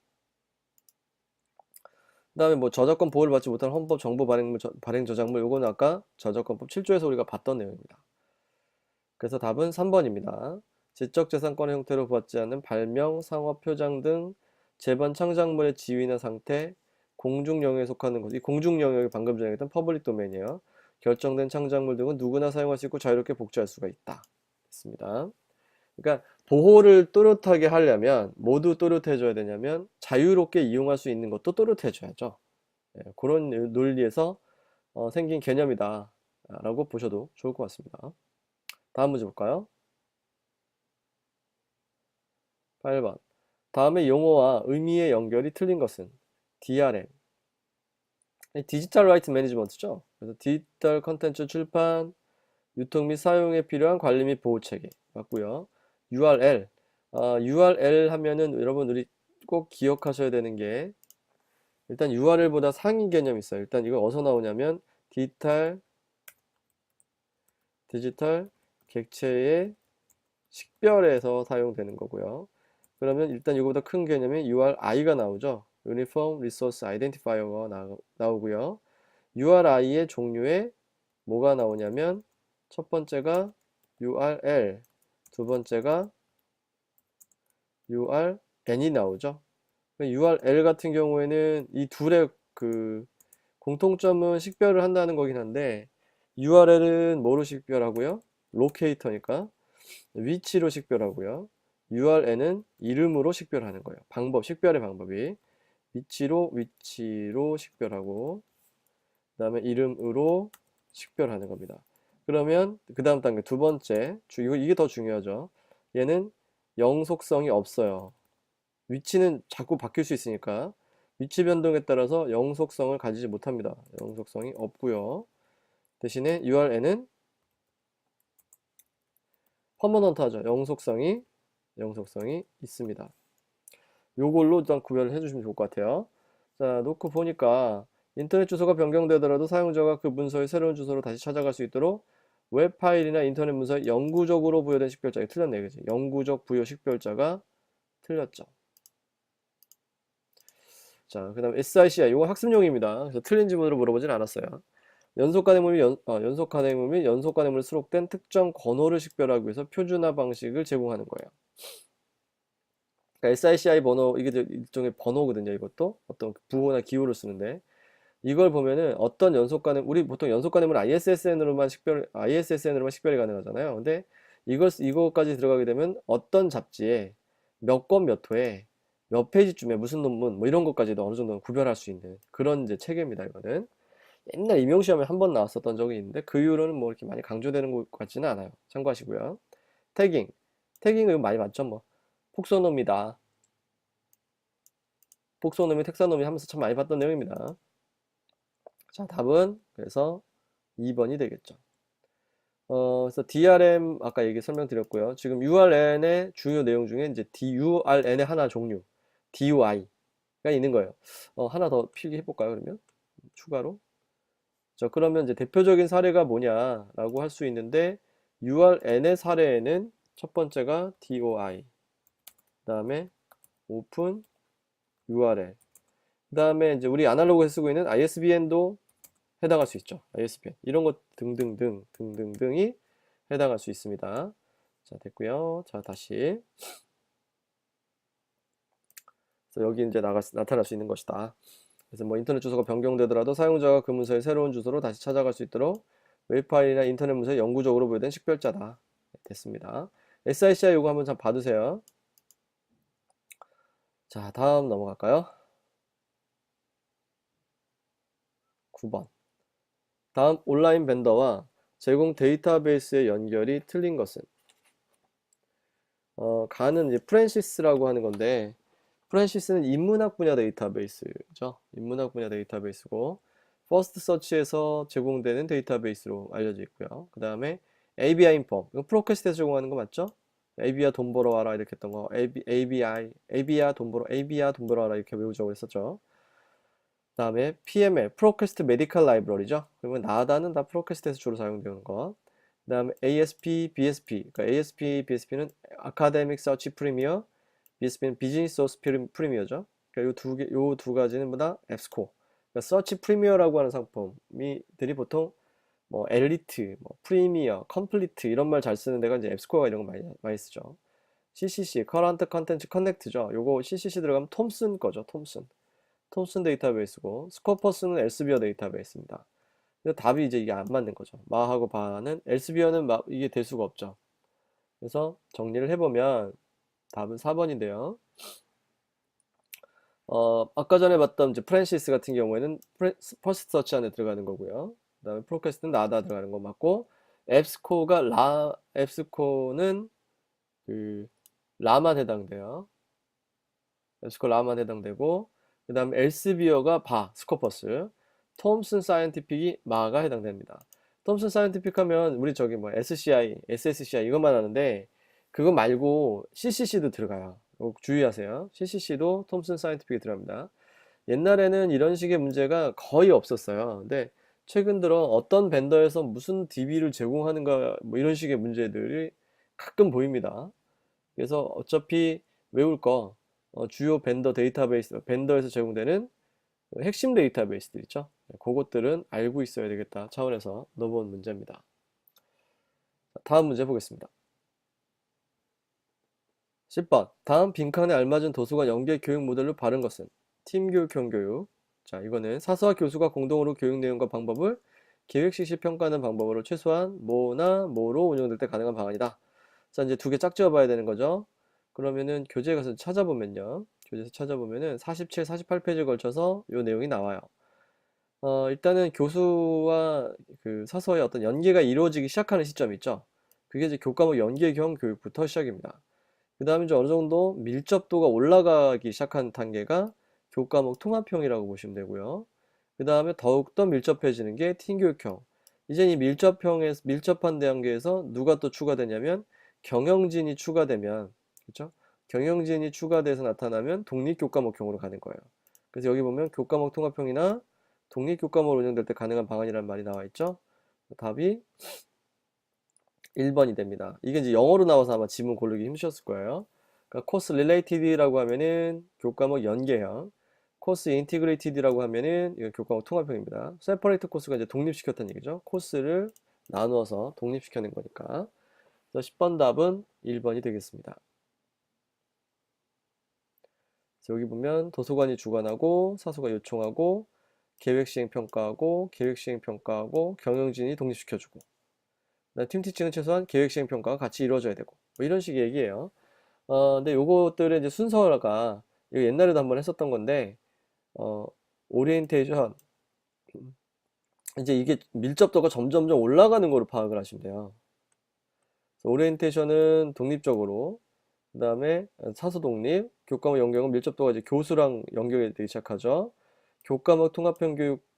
그 다음에 뭐 저작권 보호를 받지 못한 헌법 정보 발행 저작물 요거는 아까 저작권법 7조에서 우리가 봤던 내용입니다. 그래서 답은 3번입니다. 지적재산권의 형태로 받지 않는 발명, 상업, 표장 등 재반 창작물의 지위나 상태, 공중 영역에 속하는 것. 이 공중 영역이 방금 전에 했던 퍼블릭 도메인이에요. 결정된 창작물 등은 누구나 사용할 수 있고 자유롭게 복제할 수가 있다. 됐습니다. 그러니까 보호를 또렷하게 하려면 모두 또렷해져야 되냐면 자유롭게 이용할 수 있는 것도 또렷해져야죠. 그런 논리에서 생긴 개념이다 라고 보셔도 좋을 것 같습니다. 다음 문제 볼까요? 8번. 다음의 용어와 의미의 연결이 틀린 것은 DRM. 디지털 라이트 매니지먼트죠. 그래서 디지털 컨텐츠 출판, 유통 및 사용에 필요한 관리 및 보호 체계 맞고요. URL. URL 하면은 여러분 우리 꼭 기억하셔야 되는 게 일단 URL보다 상위 개념이 있어요. 일단 이거 어디서 나오냐면 디지털 객체의 식별에서 사용되는 거고요. 그러면 일단 이거보다 큰 개념이 URI가 나오죠. Uniform Resource Identifier가 나오고요. URI의 종류에 뭐가 나오냐면 첫 번째가 URL, 두 번째가 URN이 나오죠. URL 같은 경우에는 이 둘의 그 공통점은 식별을 한다는 거긴 한데 URL은 뭐로 식별하고요? 로케이터니까 위치로 식별하고요. URN은 이름으로 식별하는 거예요. 식별의 방법이 위치로 식별하고 그 다음에 이름으로 식별하는 겁니다. 그러면 그 다음 단계 두 번째 이게 더 중요하죠. 얘는 영속성이 없어요. 위치는 자꾸 바뀔 수 있으니까 위치 변동에 따라서 영속성을 가지지 못합니다. 영속성이 없고요. 대신에 URN은 퍼머넌트하죠. 영속성이 있습니다. 요걸로 일단 구별을 해주시면 좋을 것 같아요. 자, 놓고 보니까 인터넷 주소가 변경되더라도 사용자가 그 문서의 새로운 주소로 다시 찾아갈 수 있도록 웹 파일이나 인터넷 문서에 영구적으로 부여된 식별자가 틀렸네, 그지? 영구적 부여 식별자가 틀렸죠. 자, 그 다음 SICI. 이거 학습용입니다. 그래서 틀린 지문으로 물어보진 않았어요. 연속 가내물 연속 가내물 및 연속 가내물에 수록된 특정 번호를 식별하기 위해서 표준화 방식을 제공하는 거예요. 그러니까 SICI 번호, 이게 일종의 번호거든요. 이것도 어떤 부호나 기호를 쓰는데, 이걸 보면은 어떤 연속 가내물, 우리 보통 연속 가내물 ISSN으로만 식별이 가능하잖아요. 근데 이거까지 들어가게 되면 어떤 잡지에 몇 권 몇 호에 몇 페이지쯤에 무슨 논문 뭐 이런 것까지도 어느 정도 구별할 수 있는 그런 이제 체계입니다. 이거는 옛날 임용시험에 한 번 나왔었던 적이 있는데 그 이후로는 뭐 이렇게 많이 강조되는 것 같지는 않아요. 참고하시고요. 태깅. 태깅은 이거 많이 맞죠? 뭐 폭소놈이다. 폭소놈이 텍사놈이 하면서 참 많이 봤던 내용입니다. 자, 답은 그래서 2번이 되겠죠. 그래서 DRM 아까 얘기 설명드렸고요. 지금 URN의 중요 내용 중에 이제 DURN의 하나 종류, DUI가 있는 거예요. 하나 더 필기해 볼까요? 그러면 추가로. 자, 그러면 이제 대표적인 사례가 뭐냐라고 할 수 있는데 URN의 사례에는 첫 번째가 DOI, 그다음에 오픈 URL, 그다음에 이제 우리 아날로그에 쓰고 있는 ISBN도 해당할 수 있죠. ISBN 이런 것 등등등이 해당할 수 있습니다. 자, 됐고요. 자, 다시. 그래서 여기 이제 나타날 수 있는 것이다. 그래서 뭐 인터넷 주소가 변경되더라도 사용자가 그 문서의 새로운 주소로 다시 찾아갈 수 있도록 웹 파일이나 인터넷 문서에 영구적으로 보유된 식별자다. 됐습니다. SICI 요거 한번 잘 봐두세요. 자, 다음 넘어갈까요? 9번. 다음 온라인 벤더와 제공 데이터베이스의 연결이 틀린 것은? 가는 이제 프랜시스라고 하는 건데, 프랜시스는 인문학 분야 데이터베이스죠. 인문학 분야 데이터베이스고, 퍼스트 서치에서 제공되는 데이터베이스로 알려져 있고요. 그 다음에 ABI 인폼, 이거 프로퀘스트에서 제공하는 거 맞죠? ABI야 돈 벌어 와라 이렇게 했던 거, ABI야 돈 벌어 와라 이렇게 외우자고 했었죠. 그 다음에 PML, 프로퀘스트 메디컬 라이브러리죠. 그러면 나다는 다 프로퀘스트에서 주로 사용되는 거. 그 다음에 ASP, BSP, 그러니까 ASP, BSP는 아카데믹 서치 프리미어, BSP는 비즈니스 소스 프리미어죠. 그러니까 요 두 가지는 뭐다? 앱스코. 그러니까 서치 프리미어라고 하는 상품들이 보통 뭐 엘리트, 뭐 프리미어, 컴플리트 이런 말 잘 쓰는 데가 이제 앱스코어가 이런 거 많이 쓰죠. CCC, 커런트 컨텐츠 커넥트죠. 요거 CCC 들어가면 톰슨 거죠. 톰슨 데이터베이스고, 스코퍼스는 엘스비어 데이터베이스입니다. 그래서 답이 이제 이게 안 맞는 거죠. 마하고 바는 엘스비어는 이게 될 수가 없죠. 그래서 정리를 해보면 답은 4번인데요. 아까 전에 봤던 이제 프랜시스 같은 경우에는 퍼스트 서치 안에 들어가는 거고요. 그 다음에 프로퀘스트는 나다 들어가는 거 맞고, 앱스코는 그 라만 해당돼요. 앱스코 라만 해당되고, 그 다음에 엘스비어가 스코퍼스, 톰슨 사이언티픽이 마가 해당됩니다. 톰슨 사이언티픽 하면 우리 저기 뭐 SCI, SSCI 이것만 하는데 그거 말고 CCC도 들어가요. 주의하세요. CCC도 톰슨 사이언티픽에 들어갑니다. 옛날에는 이런 식의 문제가 거의 없었어요. 근데 최근 들어 어떤 벤더에서 무슨 DB를 제공하는가 뭐 이런 식의 문제들이 가끔 보입니다. 그래서 어차피 외울 거 주요 벤더에서 제공되는 그 핵심 데이터베이스들 있죠. 그것들은 알고 있어야 되겠다 차원에서 넣어본 문제입니다. 다음 문제 보겠습니다. 10번. 다음 빈칸에 알맞은 도서관 연계 교육 모델로 바른 것은? 팀 교육, 형교육. 자, 이거는 사서와 교수가 공동으로 교육 내용과 방법을 계획 실시 평가하는 방법으로 최소한 뭐나 뭐로 운영될 때 가능한 방안이다. 자, 이제 두 개 짝지어 봐야 되는 거죠. 그러면은 교재에 가서 찾아보면요. 교재에서 찾아보면은 47, 48페이지에 걸쳐서 이 내용이 나와요. 일단은 교수와 그 사서의 어떤 연계가 이루어지기 시작하는 시점이 있죠. 그게 이제 교과목 연계형 교육부터 시작입니다. 그 다음에 이제 어느 정도 밀접도가 올라가기 시작한 단계가 교과목 통합형이라고 보시면 되고요. 그 다음에 더욱더 밀접해지는 게 팀교육형. 이제 이 밀접한 단계에서 누가 또 추가되냐면 경영진이 추가되면, 그렇죠? 경영진이 추가돼서 나타나면 독립교과목형으로 가는 거예요. 그래서 여기 보면 교과목 통합형이나 독립교과목으로 운영될 때 가능한 방안이라는 말이 나와 있죠. 답이 1번이 됩니다. 이게 이제 영어로 나와서 아마 지문 고르기 힘드셨을 거예요. 그러니까 코스 릴레이티드라고 하면은 교과목 연계형, 코스 인티그레이티드라고 하면은 이거 교과목 통합형입니다. 세퍼레이트 코스가 이제 독립시켰다는 얘기죠. 코스를 나누어서 독립시켜낸 거니까. 그래서 10번 답은 1번이 되겠습니다. 여기 보면 도서관이 주관하고 사수가 요청하고 계획시행평가하고 계획시행평가하고 경영진이 독립시켜주고 팀티칭은 최소한 계획시행평가가 같이 이루어져야 되고 뭐 이런 식의 얘기예요. 근데 요것들의 이제 순서가 이거 옛날에도 한번 했었던 건데 오리엔테이션 이제 이게 밀접도가 점점점 올라가는 거로 파악을 하시면 돼요. 오리엔테이션은 독립적으로 그 다음에 사수 독립, 교과목 연경은 밀접도가 이제 교수랑 연결이 되기 시작하죠. 교과목 통합형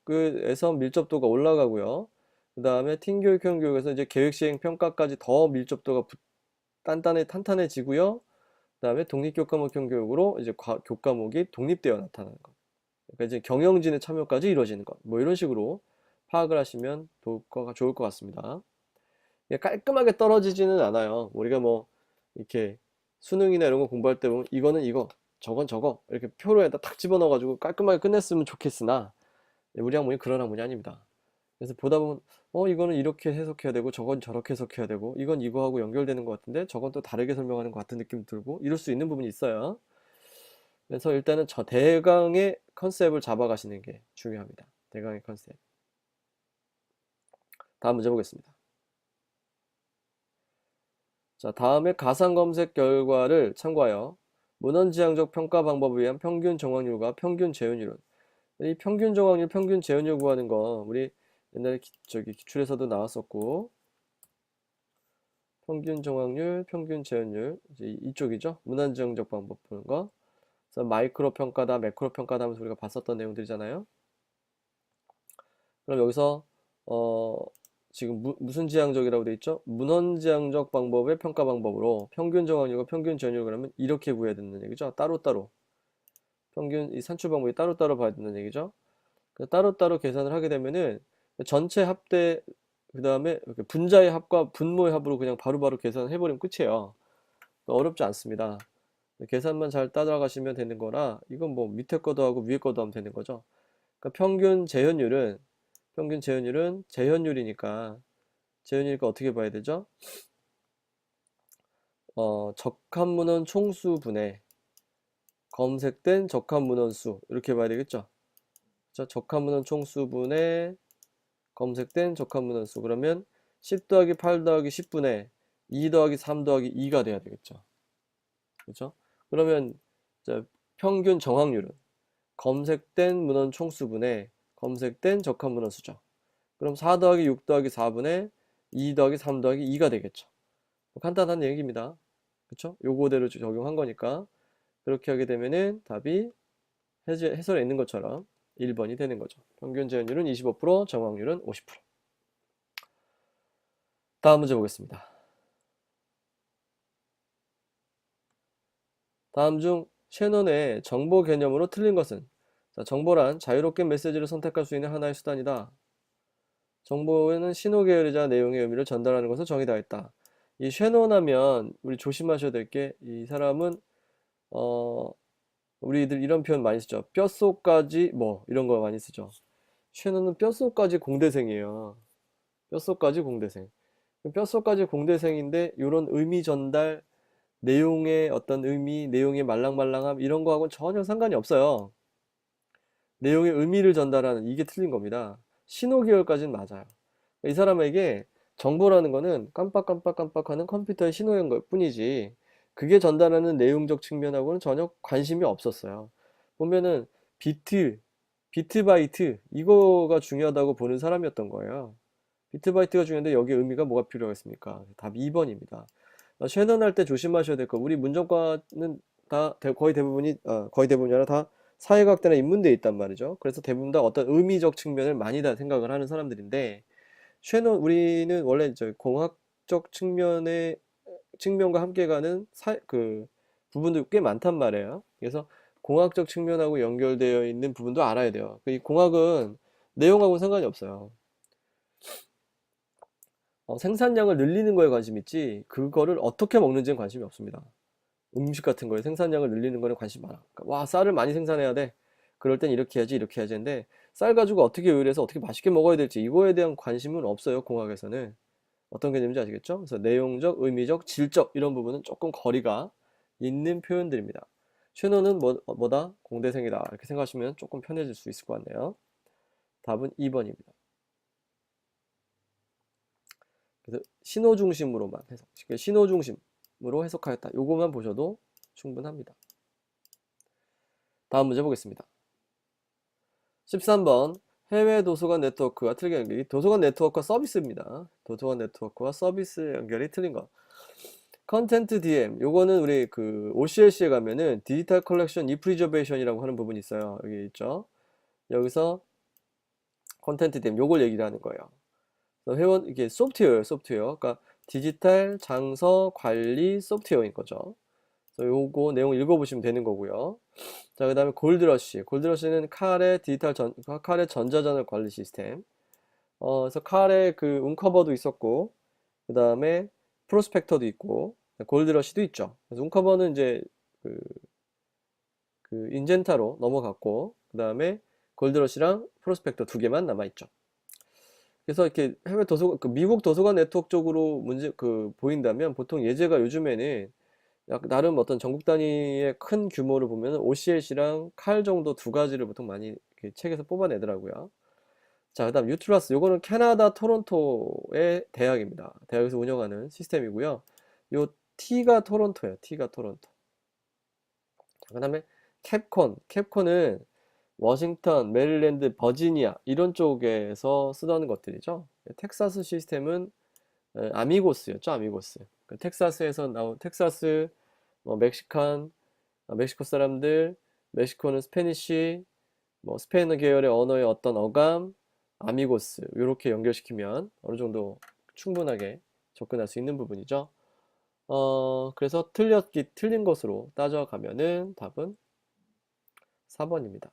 교육에서 밀접도가 올라가고요. 그 다음에 팀 교육형 교육에서 이제 계획 시행 평가까지 더 밀접도가 탄탄해지고요. 그 다음에 독립교과목형 교육으로 이제 교과목이 독립되어 나타나는 것. 그러니까 이제 경영진의 참여까지 이루어지는 것. 뭐 이런 식으로 파악을 하시면 좋을 것 같습니다. 깔끔하게 떨어지지는 않아요. 우리가 뭐 이렇게 수능이나 이런 거 공부할 때 보면 이거는 이거, 저건 저거 이렇게 표로에다 탁 집어넣어가지고 깔끔하게 끝냈으면 좋겠으나 우리 학문이 그런 학문이 아닙니다. 그래서 보다 보면 이거는 이렇게 해석해야 되고 저건 저렇게 해석해야 되고 이건 이거하고 연결되는 것 같은데 저건 또 다르게 설명하는 것 같은 느낌 들고 이럴 수 있는 부분이 있어요. 그래서 일단은 저 대강의 컨셉을 잡아가시는 게 중요합니다. 대강의 컨셉. 다음 문제 보겠습니다. 자, 다음에 가상 검색 결과를 참고하여 문헌지향적 평가 방법에 의한 평균 정확률과 평균 재현율은 이 평균 정확률, 평균 재현율 구하는 거 우리 옛날에 기출에서도 나왔었고 평균 정확률, 평균 재현율 이제 이쪽이죠. 문헌지향적 방법 보는 거. 그래서 마이크로 평가다, 매크로 평가다 하면서 우리가 봤었던 내용들이잖아요. 그럼 여기서 지금 무슨 지향적이라고 돼 있죠? 문헌지향적 방법의 평가 방법으로 평균 정확률과 평균 재현율 그러면 이렇게 구해야 된다는 얘기죠. 따로따로. 평균 이 산출 방법이 따로따로 봐야 된다는 얘기죠. 따로따로 계산을 하게 되면은 전체 합대 그 다음에 분자의 합과 분모의 합으로 그냥 바로바로 계산을 해버리면 끝이에요. 어렵지 않습니다. 계산만 잘 따라가시면 되는 거라 이건 뭐 밑에 거도 하고 위에 거도 하면 되는 거죠. 그러니까 평균 재현율은 재현율이니까 어떻게 봐야 되죠? 적합문헌 총수분의 검색된 적합문헌수 이렇게 봐야 되겠죠? 그렇죠? 적합문헌 총수분의 검색된 적합문헌수 그러면 10 더하기 8 더하기 10분의 2 더하기 3 더하기 2가 돼야 되겠죠? 그렇죠? 그러면 평균 정확률은 검색된 문헌 총수분의 검색된 적합문헌 수죠. 그럼 4 더하기 6 더하기 4분의 2 더하기 3 더하기 2가 되겠죠. 간단한 얘기입니다. 그쵸? 요거대로 적용한 거니까 그렇게 하게 되면은 답이 해설에 있는 것처럼 1번이 되는 거죠. 평균 재현율은 25%, 정확률은 50%. 다음 문제 보겠습니다. 다음 중 셰넌의 정보 개념으로 틀린 것은? 자, 정보란 자유롭게 메시지를 선택할 수 있는 하나의 수단이다. 정보에는 신호 계열이자 내용의 의미를 전달하는 것을 정의다했다. 이 셰넌하면 우리 조심하셔야 될 게 이 사람은 우리들 이런 표현 많이 쓰죠. 뼛속까지 뭐 이런 거 많이 쓰죠. 셰넌은 뼛속까지 공대생이에요. 뼛속까지 공대생. 뼛속까지 공대생인데 이런 의미 전달, 내용의 어떤 의미, 내용의 말랑말랑함 이런 거하고는 전혀 상관이 없어요. 내용의 의미를 전달하는 이게 틀린 겁니다. 신호 계열까지는 맞아요. 이 사람에게 정보라는 거는 깜빡깜빡깜빡하는 컴퓨터의 신호인 것 뿐이지 그게 전달하는 내용적 측면하고는 전혀 관심이 없었어요. 보면은 비트 바이트 이거가 중요하다고 보는 사람이었던 거예요. 비트 바이트가 중요한데 여기에 의미가 뭐가 필요하겠습니까? 답 2번입니다. 쉐넌 할 때 조심하셔야 될 거. 우리 문정과는 다 거의 대부분이 거의 대부분이 아니라 다 사회과학대나 인문대에 있단 말이죠. 그래서 대부분 다 어떤 의미적 측면을 많이 다 생각을 하는 사람들인데 우리는 원래 공학적 측면과 함께 가는 그 부분도 꽤 많단 말이에요. 그래서 공학적 측면하고 연결되어 있는 부분도 알아야 돼요. 이 공학은 내용하고는 상관이 없어요. 생산량을 늘리는 거에 관심 있지 그거를 어떻게 먹는지는 관심이 없습니다. 음식 같은 거에 생산량을 늘리는 거에 관심 많아. 그러니까 와 쌀을 많이 생산해야 돼. 그럴 땐 이렇게 해야지 이렇게 해야지 하는데 쌀 가지고 어떻게 요리해서 어떻게 맛있게 먹어야 될지 이거에 대한 관심은 없어요. 공학에서는. 어떤 개념인지 아시겠죠? 그래서 내용적, 의미적, 질적 이런 부분은 조금 거리가 있는 표현들입니다. 쉐너는 뭐다? 공대생이다. 이렇게 생각하시면 조금 편해질 수 있을 것 같네요. 답은 2번입니다. 그래서 신호 중심으로만 해석. 신호 중심으로 해석하였다. 요거만 보셔도 충분합니다. 다음 문제 보겠습니다. 13번 해외 도서관 네트워크와 틀린 연결이 도서관 네트워크와 서비스입니다. 도서관 네트워크와 서비스 연결이 틀린 것. 컨텐트 DM 요거는 우리 그 OCLC에 가면은 디지털 컬렉션 리프리저베이션이라고 하는 부분이 있어요. 여기 있죠. 여기서 컨텐트 DM 요걸 얘기를 하는 거예요. 회원 이게 소프트웨어. 그러니까 디지털 장서 관리 소프트웨어인 거죠. 그래서 요거 내용 읽어보시면 되는 거고요. 자, 그 다음에 골드러시. 골드러시는 칼의 칼의 전자전원 관리 시스템. 그래서 칼의 그 운커버도 있었고, 그 다음에 프로스펙터도 있고, 골드러시도 있죠. 그래서 운커버는 이제 그 인젠타로 넘어갔고, 그 다음에 골드러시랑 프로스펙터 두 개만 남아있죠. 그래서 이렇게 해외 도서관, 미국 도서관 네트워크 쪽으로 보인다면 보통 예제가 요즘에는 나름 어떤 전국 단위의 큰 규모를 보면 OCLC랑 칼 정도 두 가지를 보통 많이 책에서 뽑아내더라고요. 자, 그 다음 유트라스. 요거는 캐나다 토론토의 대학입니다. 대학에서 운영하는 시스템이고요. 요 T가 토론토예요. T가 토론토. 자, 그 다음에 캡콘은 워싱턴, 메릴랜드, 버지니아 이런 쪽에서 쓰던 것들이죠. 텍사스 시스템은 아미고스였죠. 아미고스. 텍사스에서 나온 텍사스, 멕시코 사람들, 멕시코는 스페니쉬, 스페인어 계열의 언어의 어떤 어감, 아미고스 이렇게 연결시키면 어느 정도 충분하게 접근할 수 있는 부분이죠. 그래서 틀린 것으로 따져가면은 답은 4번입니다.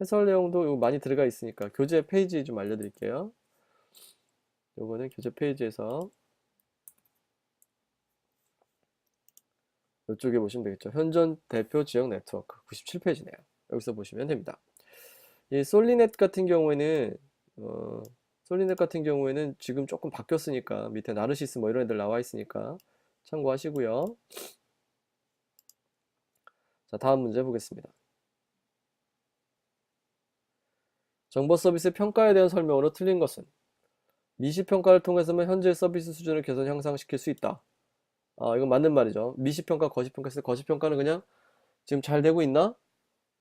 해설 내용도 이거 많이 들어가 있으니까 교재 페이지 좀 알려드릴게요. 요거는 교재 페이지에서 이쪽에 보시면 되겠죠. 현존 대표 지역 네트워크 97페이지네요. 여기서 보시면 됩니다. 이 솔리넷 같은 경우에는 지금 조금 바뀌었으니까 밑에 나르시스 뭐 이런 애들 나와 있으니까 참고하시고요. 자, 다음 문제 보겠습니다. 정보 서비스 평가에 대한 설명으로 틀린 것은 미시평가를 통해서만 현재 서비스 수준을 개선 향상시킬 수 있다. 이건 맞는 말이죠. 미시평가, 거시평가 했을 때 거시평가는 그냥 지금 잘 되고 있나?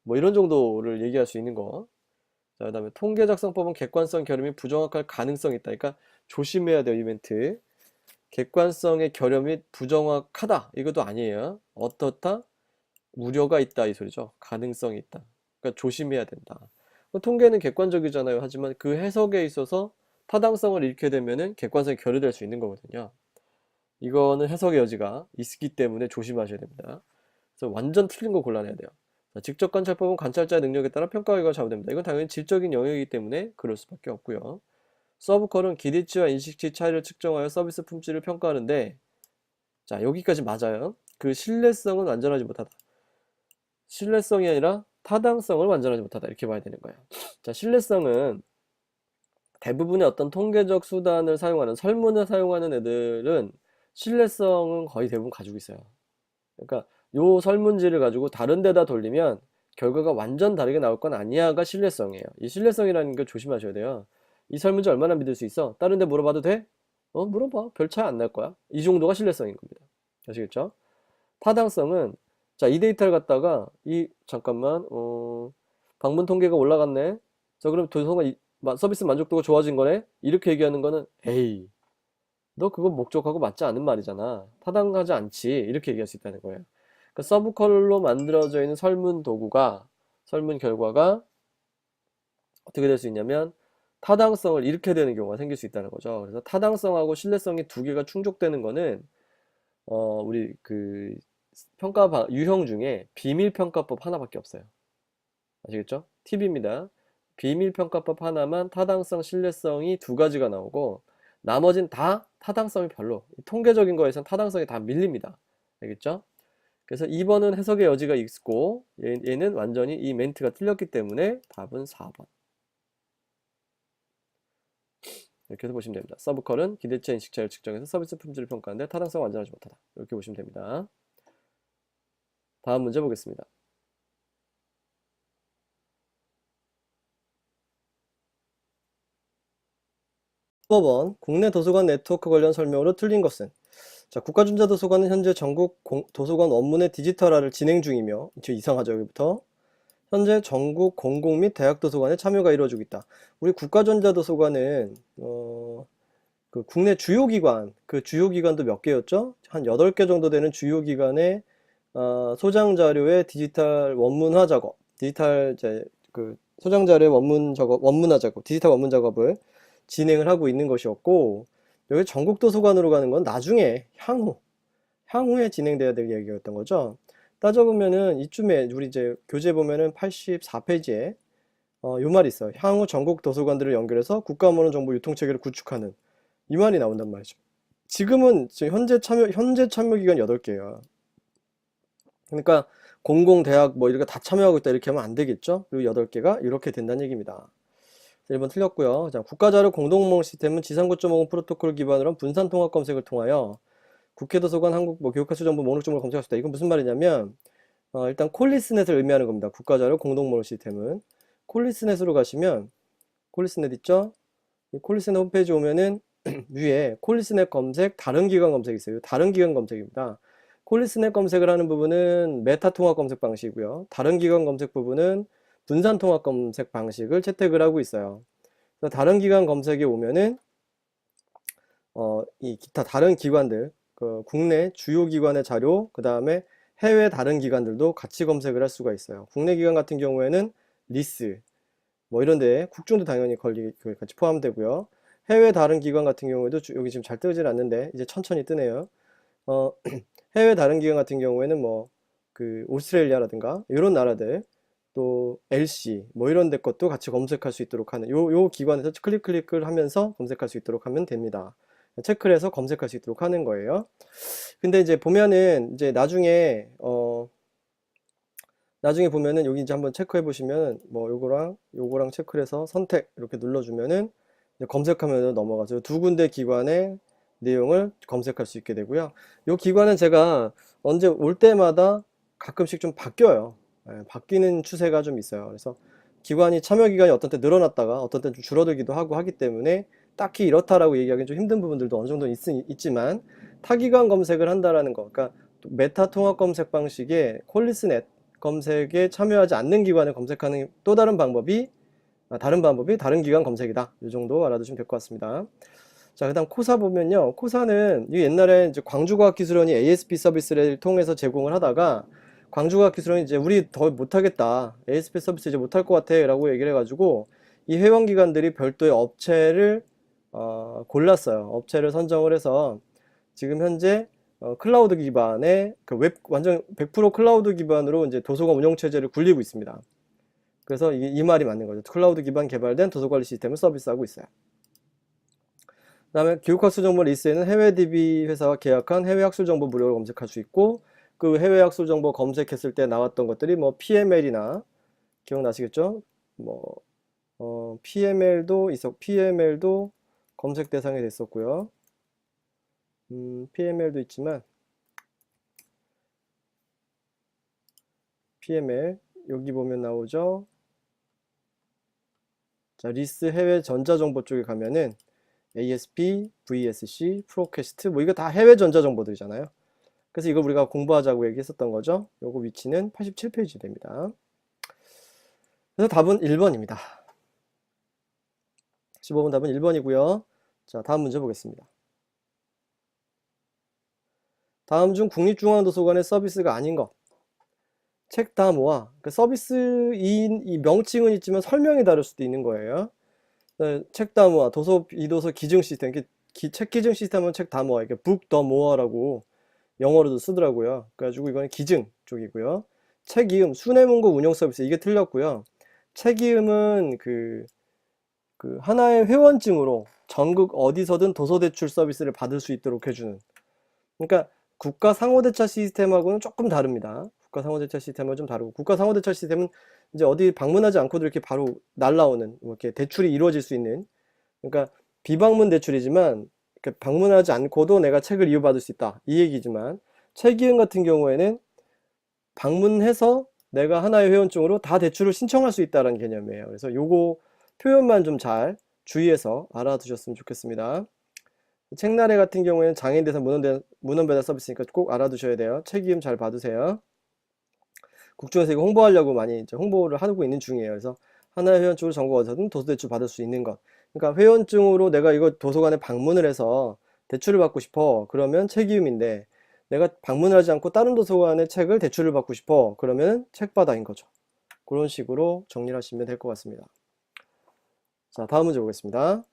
뭐 이런 정도를 얘기할 수 있는 거. 자, 그 다음에 통계 작성법은 객관성 결함이 부정확할 가능성이 있다. 그러니까 조심해야 돼요, 이 멘트. 객관성의 결함이 부정확하다. 이것도 아니에요. 어떻다? 우려가 있다. 이 소리죠. 가능성이 있다. 그러니까 조심해야 된다. 통계는 객관적이잖아요. 하지만 그 해석에 있어서 타당성을 잃게 되면은 객관성이 결여될 수 있는 거거든요. 이거는 해석의 여지가 있기 때문에 조심하셔야 됩니다. 그래서 완전 틀린 거 골라내야 돼요. 자, 직접 관찰법은 관찰자의 능력에 따라 평가 결과가 잘못됩니다. 이건 당연히 질적인 영역이기 때문에 그럴 수밖에 없고요. 서브컬은 기대치와 인식치 차이를 측정하여 서비스 품질을 평가하는데, 자, 여기까지 맞아요. 그 신뢰성은 완전하지 못하다. 신뢰성이 아니라 타당성을 완전하지 못하다. 이렇게 봐야 되는 거예요. 자, 신뢰성은 대부분의 어떤 통계적 수단을 사용하는 설문을 사용하는 애들은 신뢰성은 거의 대부분 가지고 있어요. 그러니까 요 설문지를 가지고 다른 데다 돌리면 결과가 완전 다르게 나올 건 아니야가 신뢰성이에요. 이 신뢰성이라는 걸 조심하셔야 돼요. 이 설문지 얼마나 믿을 수 있어? 다른 데 물어봐도 돼? 물어봐. 별 차이 안 날 거야. 이 정도가 신뢰성인 겁니다. 아시겠죠? 타당성은 자, 이 데이터를 갖다가 잠깐만 방문 통계가 올라갔네. 자, 그럼 도서관 서비스 만족도가 좋아진 거네? 이렇게 얘기하는 거는 에이, 너 그거 목적하고 맞지 않은 말이잖아. 타당하지 않지. 이렇게 얘기할 수 있다는 거예요. 그러니까 서브컬로 만들어져 있는 설문 결과가 어떻게 될 수 있냐면 타당성을 잃게 되는 경우가 생길 수 있다는 거죠. 그래서 타당성하고 신뢰성이 두 개가 충족되는 거는 우리 그 평가 유형 중에 비밀평가법 하나밖에 없어요. 아시겠죠? 팁입니다. 비밀평가법 하나만 타당성, 신뢰성이 두 가지가 나오고 나머진 다 타당성이 별로. 통계적인 거에선 타당성이 다 밀립니다. 알겠죠? 그래서 2번은 해석의 여지가 있고 얘는 완전히 이 멘트가 틀렸기 때문에 답은 4번. 이렇게 해서 보시면 됩니다. 서브컬은 기대치 인식차를 측정해서 서비스 품질을 평가하는데 타당성 완전하지 못하다. 이렇게 보시면 됩니다. 다음 문제 보겠습니다. 15번 국내 도서관 네트워크 관련 설명으로 틀린 것은? 자, 국가전자도서관은 현재 전국 도서관 원문의 디지털화를 진행 중이며, 이상하죠, 여기부터. 현재 전국 공공 및 대학 도서관에 참여가 이루어지고 있다. 우리 국가전자도서관은 그 국내 주요 기관, 그 주요 기관도 몇 개였죠? 한 8개 정도 되는 주요 기관의 소장 자료의 디지털 원문화 작업, 디지털 이제 그 소장 자료의 원문화 작업, 디지털 원문 작업을 진행을 하고 있는 것이었고, 여기 전국 도서관으로 가는 건 나중에 향후에 진행돼야 될 얘기였던 거죠. 따져보면은 이쯤에 우리 이제 교재 보면은 84페이지에 요 말이 있어요. 향후 전국 도서관들을 연결해서 국가문헌 정보 유통 체계를 구축하는 이 말이 나온단 말이죠. 지금은 현재 참여 기간 8개야. 그러니까 공공 대학 뭐 이렇게 다 참여하고 있다 이렇게 하면 안 되겠죠. 그리고 8개가 이렇게 된다는 얘기입니다. 1번 틀렸고요. 자, 국가자료 공동목록 시스템은 지상9.50 프로토콜 기반으로 한 분산 통합 검색을 통하여 국회도서관 한국 뭐 교육학술 정보 목록 정보를 검색할 수 있다. 이건 무슨 말이냐면 일단 콜리스넷을 의미하는 겁니다. 국가자료 공동목록 시스템은 콜리스넷으로 가시면 콜리스넷 있죠? 이 콜리스넷 홈페이지 오면은 위에 콜리스넷 검색, 다른 기관 검색이 있어요. 다른 기관 검색입니다. 콜리스넷 검색을 하는 부분은 메타 통합 검색 방식이고요. 다른 기관 검색 부분은 분산 통합 검색 방식을 채택을 하고 있어요. 그래서 다른 기관 검색에 오면은 이 기타 다른 기관들, 그 국내 주요 기관의 자료, 그 다음에 해외 다른 기관들도 같이 검색을 할 수가 있어요. 국내 기관 같은 경우에는 리스, 뭐 이런데 국중도 당연히 같이 포함되고요. 해외 다른 기관 같은 경우에도 여기 지금 잘 뜨질 않는데 이제 천천히 뜨네요. 해외 다른 기관 같은 경우에는 뭐 그 오스트레일리아라든가 이런 나라들, 또 LC 뭐 이런 데 것도 같이 검색할 수 있도록 하는 요 기관에서 클릭을 하면서 검색할 수 있도록 하면 됩니다. 체크를 해서 검색할 수 있도록 하는 거예요. 근데 이제 보면은 이제 나중에 보면은 여기 이제 한번 체크해 보시면 뭐 요거랑 체크를 해서 선택 이렇게 눌러주면은 검색하면 넘어가서 두 군데 기관의 내용을 검색할 수 있게 되고요. 요 기관은 제가 언제 올 때마다 가끔씩 좀 바뀌어요. 바뀌는 추세가 좀 있어요. 그래서 기관이 참여 기간이 어떤 때 늘어났다가 어떤 때 좀 줄어들기도 하고 하기 때문에 딱히 이렇다라고 얘기하기는 좀 힘든 부분들도 어느 정도 있지만 타기관 검색을 한다라는 거, 그러니까 메타 통합 검색 방식의 콜리스넷 검색에 참여하지 않는 기관을 검색하는 또 다른 방법이 다른 기관 검색이다. 이 정도 알아두시면 될 것 같습니다. 자, 그다음 코사 보면요. 코사는 옛날에 이제 광주과학기술원이 ASP 서비스를 통해서 제공을 하다가 광주과학기술원이 이제 우리 더 못하겠다. ASP 서비스 이제 못할 것 같아. 라고 얘기를 해가지고 이 회원기관들이 별도의 업체를 골랐어요. 업체를 선정을 해서 지금 현재 클라우드 기반의 완전 100% 클라우드 기반으로 이제 도서관 운영 체제를 굴리고 있습니다. 그래서 이 말이 맞는 거죠. 클라우드 기반 개발된 도서관리 시스템을 서비스하고 있어요. 그 다음에 교육학술 정보 리스트에는 해외 DB 회사와 계약한 해외 학술 정보 무료로 검색할 수 있고, 그 해외 학술 정보 검색했을 때 나왔던 것들이 뭐 PML이나 기억나시겠죠? 뭐 PML도 검색 대상이 됐었고요. PML도 있지만 PML 여기 보면 나오죠. 자, 리스 해외 전자정보 쪽에 가면은 ASP, VSC, 프로캐스트 뭐 이거 다 해외 전자정보들이잖아요. 그래서 이걸 우리가 공부하자고 얘기했었던 거죠. 요거 위치는 87페이지 됩니다. 그래서 답은 1번입니다. 15번 답은 1번이고요. 자, 다음 문제 보겠습니다. 다음 중 국립중앙도서관의 서비스가 아닌 것. 책 다 모아. 그 서비스인 이 명칭은 있지만 설명이 다를 수도 있는 거예요. 책 다 모아, 이도서 기증 시스템. 책 기증 시스템은 책 다 모아. 이게 북 더 모아라고 영어로도 쓰더라고요. 그래가지고 이거는 기증 쪽이고요. 책이음, 순회문고 운영 서비스. 이게 틀렸고요. 책이음은 그 하나의 회원증으로 전국 어디서든 도서대출 서비스를 받을 수 있도록 해주는. 그러니까 국가 상호대차 시스템하고는 조금 다릅니다. 국가 상호대차 시스템은 좀 다르고, 국가 상호대차 시스템은 이제 어디 방문하지 않고도 이렇게 바로 날라오는, 뭐 이렇게 대출이 이루어질 수 있는, 그러니까 비방문 대출이지만 방문하지 않고도 내가 책을 이유받을 수 있다, 이 얘기지만, 책이은 같은 경우에는 방문해서 내가 하나의 회원증으로 다 대출을 신청할 수 있다는 개념이에요. 그래서 요거 표현만 좀 잘 주의해서 알아두셨으면 좋겠습니다. 책나래 같은 경우에는 장애인 대상 문헌 배달 서비스니까 꼭 알아두셔야 돼요. 책임 잘 받으세요. 국중에서 이거 홍보하려고 많이 이제 홍보를 하고 있는 중이에요. 그래서 하나의 회원증으로 전국 어디서든 도서대출 받을 수 있는 것. 그러니까 회원증으로 내가 이거 도서관에 방문을 해서 대출을 받고 싶어. 그러면 책이음인데, 내가 방문을 하지 않고 다른 도서관에 책을 대출을 받고 싶어. 그러면 책바다인 거죠. 그런 식으로 정리를 하시면 될 것 같습니다. 자, 다음 문제 보겠습니다.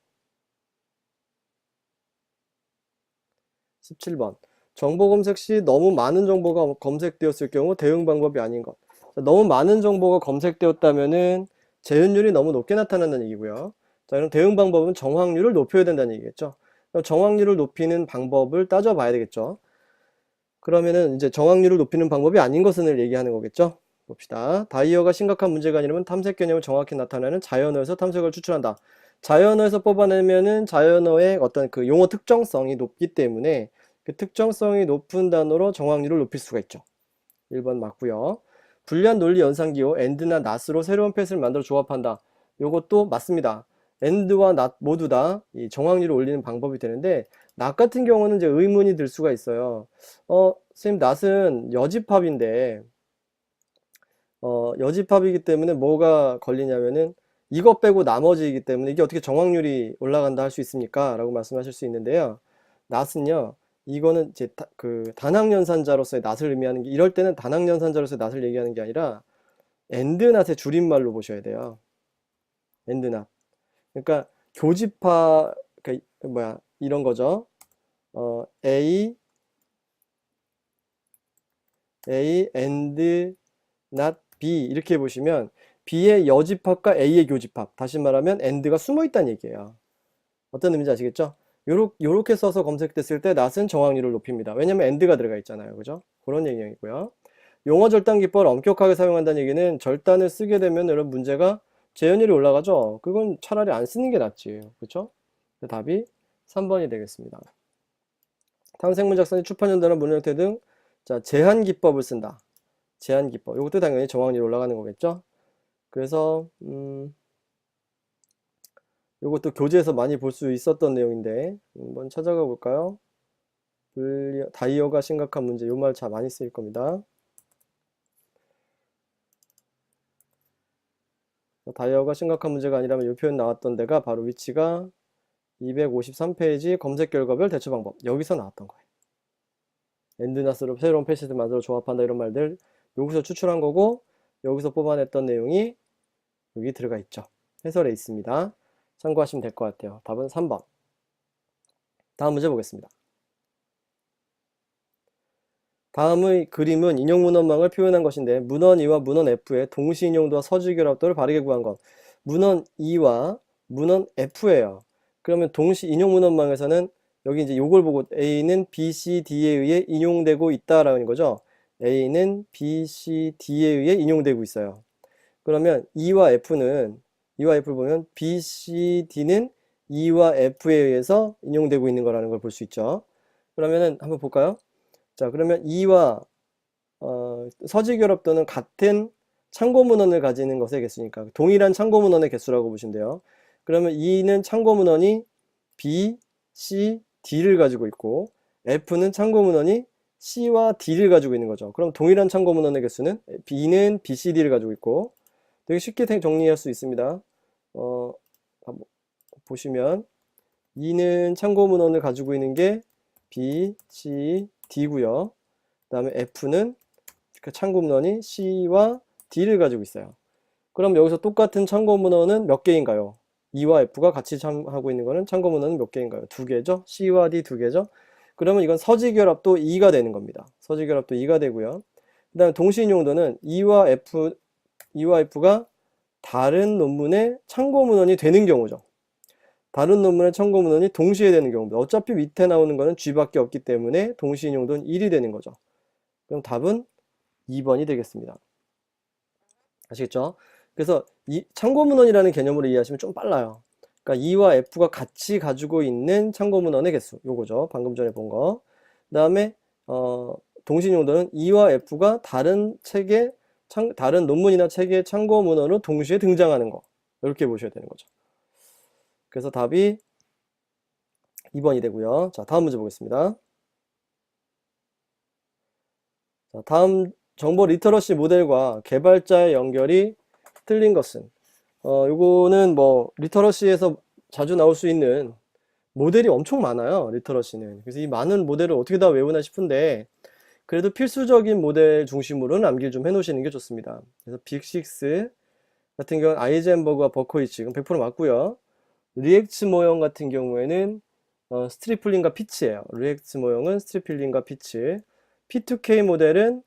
17번. 정보 검색 시 너무 많은 정보가 검색되었을 경우 대응 방법이 아닌 것. 자, 너무 많은 정보가 검색되었다면은 재현율이 너무 높게 나타난다는 얘기고요. 자, 그럼 대응 방법은 정확률을 높여야 된다는 얘기겠죠. 그럼 정확률을 높이는 방법을 따져봐야 되겠죠. 그러면은 이제 정확률을 높이는 방법이 아닌 것을 얘기하는 거겠죠. 봅시다. 다이어가 심각한 문제가 아니라면 탐색 개념을 정확히 나타내는 자연어에서 탐색을 추출한다. 자연어에서 뽑아내면은 자연어의 어떤 그 용어 특정성이 높기 때문에 그 특정성이 높은 단어로 정확률을 높일 수가 있죠. 1번 맞고요. 불리한 논리 연산기호 and나 not으로 새로운 펫을 만들어 조합한다. 요것도 맞습니다. and와 not 모두 다 이 정확률을 올리는 방법이 되는데, not 같은 경우는 이제 의문이 들 수가 있어요. 선생님, not은 여집합인데, 여집합이기 때문에 뭐가 걸리냐면은 이것 빼고 나머지이기 때문에 이게 어떻게 정확률이 올라간다 할 수 있습니까? 라고 말씀하실 수 있는데요. not은요, 이거는 이제 그 단항연산자로서의 not을 의미하는 게, 이럴 때는 단항연산자로서의 not을 얘기하는 게 아니라 and not의 줄임말로 보셔야 돼요. and not. 그러니까 교집합, 그러니까 뭐야, 이런 거죠. A and not B 이렇게 보시면 B의 여집합과 A의 교집합, 다시 말하면 and가 숨어 있다는 얘기예요. 어떤 의미인지 아시겠죠? 요렇게 써서 검색됐을 때 not은 정확률을 높입니다. 왜냐면 and가 들어가 있잖아요. 그죠? 그런 얘기이고요. 용어 절단 기법을 엄격하게 사용한다는 얘기는 절단을 쓰게 되면 여러분 문제가 재현율이 올라가죠? 그건 차라리 안 쓰는 게 낫지. 그쵸? 답이 3번이 되겠습니다. 탐색문 작성이 출판연도나 문헌 형태 등, 자, 제한 기법을 쓴다. 제한 기법. 이것도 당연히 정확률이 올라가는 거겠죠? 그래서 이것도 교재에서 많이 볼 수 있었던 내용인데 한번 찾아가 볼까요? 다이어가 심각한 문제. 이 말 잘 많이 쓰일 겁니다. 다이어가 심각한 문제가 아니라면 이 표현 나왔던 데가 바로 위치가 253페이지 검색 결과별 대처 방법. 여기서 나왔던 거예요. 엔드나스로 새로운 패시드 만들어 조합한다, 이런 말들 여기서 추출한 거고, 여기서 뽑아냈던 내용이 여기 들어가 있죠. 해설에 있습니다. 참고하시면 될 것 같아요. 답은 3번. 다음 문제 보겠습니다. 다음의 그림은 인용 문헌망을 표현한 것인데 문헌 2와 문헌 F의 동시 인용도와 서술 결합도를 바르게 구한 것. 문헌 2와 문헌 F예요. 그러면 동시 인용 문헌망에서는 여기 이제 요걸 보고 A는 B, C, D에 의해 인용되고 있다라는 거죠. A는 B, C, D에 의해 인용되고 있어요. 그러면 E와 F를 보면 B, C, D는 E와 F에 의해서 인용되고 있는 거라는 걸 볼 수 있죠. 그러면은 한번 볼까요? 자, 그러면 E와 서지결합도는 같은 참고문헌을 가지는 것의 개수니까 동일한 참고문헌의 개수라고 보시면 돼요. 그러면 E는 참고문헌이 B, C, D를 가지고 있고 F는 참고문헌이 C와 D를 가지고 있는 거죠. 그럼 동일한 참고문헌의 개수는 B는 B, C, D를 가지고 있고, 되게 쉽게 정리할 수 있습니다. 보시면 E는 참고문헌을 가지고 있는 게 B, C, D고요. 그 다음에 F는 참고문헌이 C와 D를 가지고 있어요. 그럼 여기서 똑같은 참고문헌은 몇 개인가요? E와 F가 같이 하고 있는 거는 참고문헌은 몇 개인가요? 2개죠? C와 D 2개죠? 그러면 이건 서지결합도 2가 되는 겁니다. 서지결합도 2가 되고요. 그 다음에 동시인용도는 E와 F가 다른 논문의 참고문헌이 되는 경우죠. 다른 논문의 참고 문헌이 동시에 되는 경우입니다. 어차피 밑에 나오는 거는 G밖에 없기 때문에 동시인 용도는 1이 되는 거죠. 그럼 답은 2번이 되겠습니다. 아시겠죠? 그래서 이 참고 문헌이라는 개념으로 이해하시면 좀 빨라요. 그러니까 E와 F가 같이 가지고 있는 참고 문헌의 개수, 요거죠. 방금 전에 본 거. 그다음에 동시인 용도는 E와 F가 다른 책의 다른 논문이나 책의 참고 문헌으로 동시에 등장하는 거. 이렇게 보셔야 되는 거죠. 그래서 답이 2번이 되고요. 자, 다음 문제 보겠습니다. 자, 다음 정보 리터러시 모델과 개발자의 연결이 틀린 것은 요거는 뭐 리터러시에서 자주 나올 수 있는 모델이 엄청 많아요. 리터러시는. 그래서 이 많은 모델을 어떻게 다 외우나 싶은데 그래도 필수적인 모델 중심으로는 암기를 좀 해놓으시는 게 좋습니다. 그래서 빅6 같은 경우는 아이젠버그와 버코이치, 이건 100% 맞고요. 리액츠 모형 같은 경우에는 스트리플린과 피치예요. 리액츠 모형은 스트리플린과 피치. P2K 모델은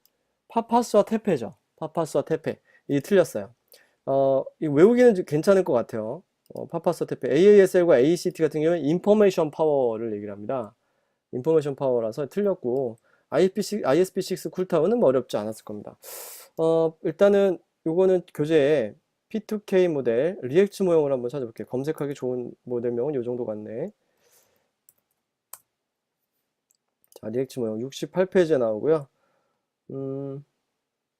파파스와 테페죠. 파파스와 테페. 이 틀렸어요. 이 외우기는 괜찮을 것 같아요. 파파스와 테페. AASL과 ACT 같은 경우는 인포메이션 파워를 얘기를 합니다. 인포메이션 파워라서 틀렸고 ISP6 쿨타운은 뭐 어렵지 않았을 겁니다. 일단은 요거는 교재에 P2K 모델 리액츠 모형을 한번 찾아볼게요. 검색하기 좋은 모델명은 요 정도 같네. 자, 리액츠 모형 68페이지에 나오고요.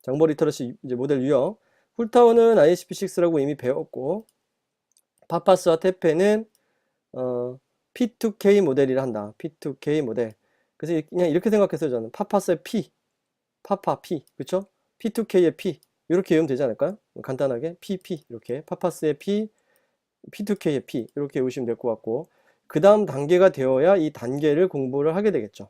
정보 리터러시 이제 모델 유형. 쿨타운은 ISP6라고 이미 배웠고, 파파스와 테페는 P2K 모델이라 한다. P2K 모델. 그래서 그냥 이렇게 생각했어요. 저는 파파스의 P, 파파 P, 그쵸? P2K의 P 이렇게 외우면 되지 않을까요? 간단하게 PP 이렇게 파파스의 P, P2K의 P 이렇게 외우시면 될 것 같고, 그 다음 단계가 되어야 이 단계를 공부를 하게 되겠죠.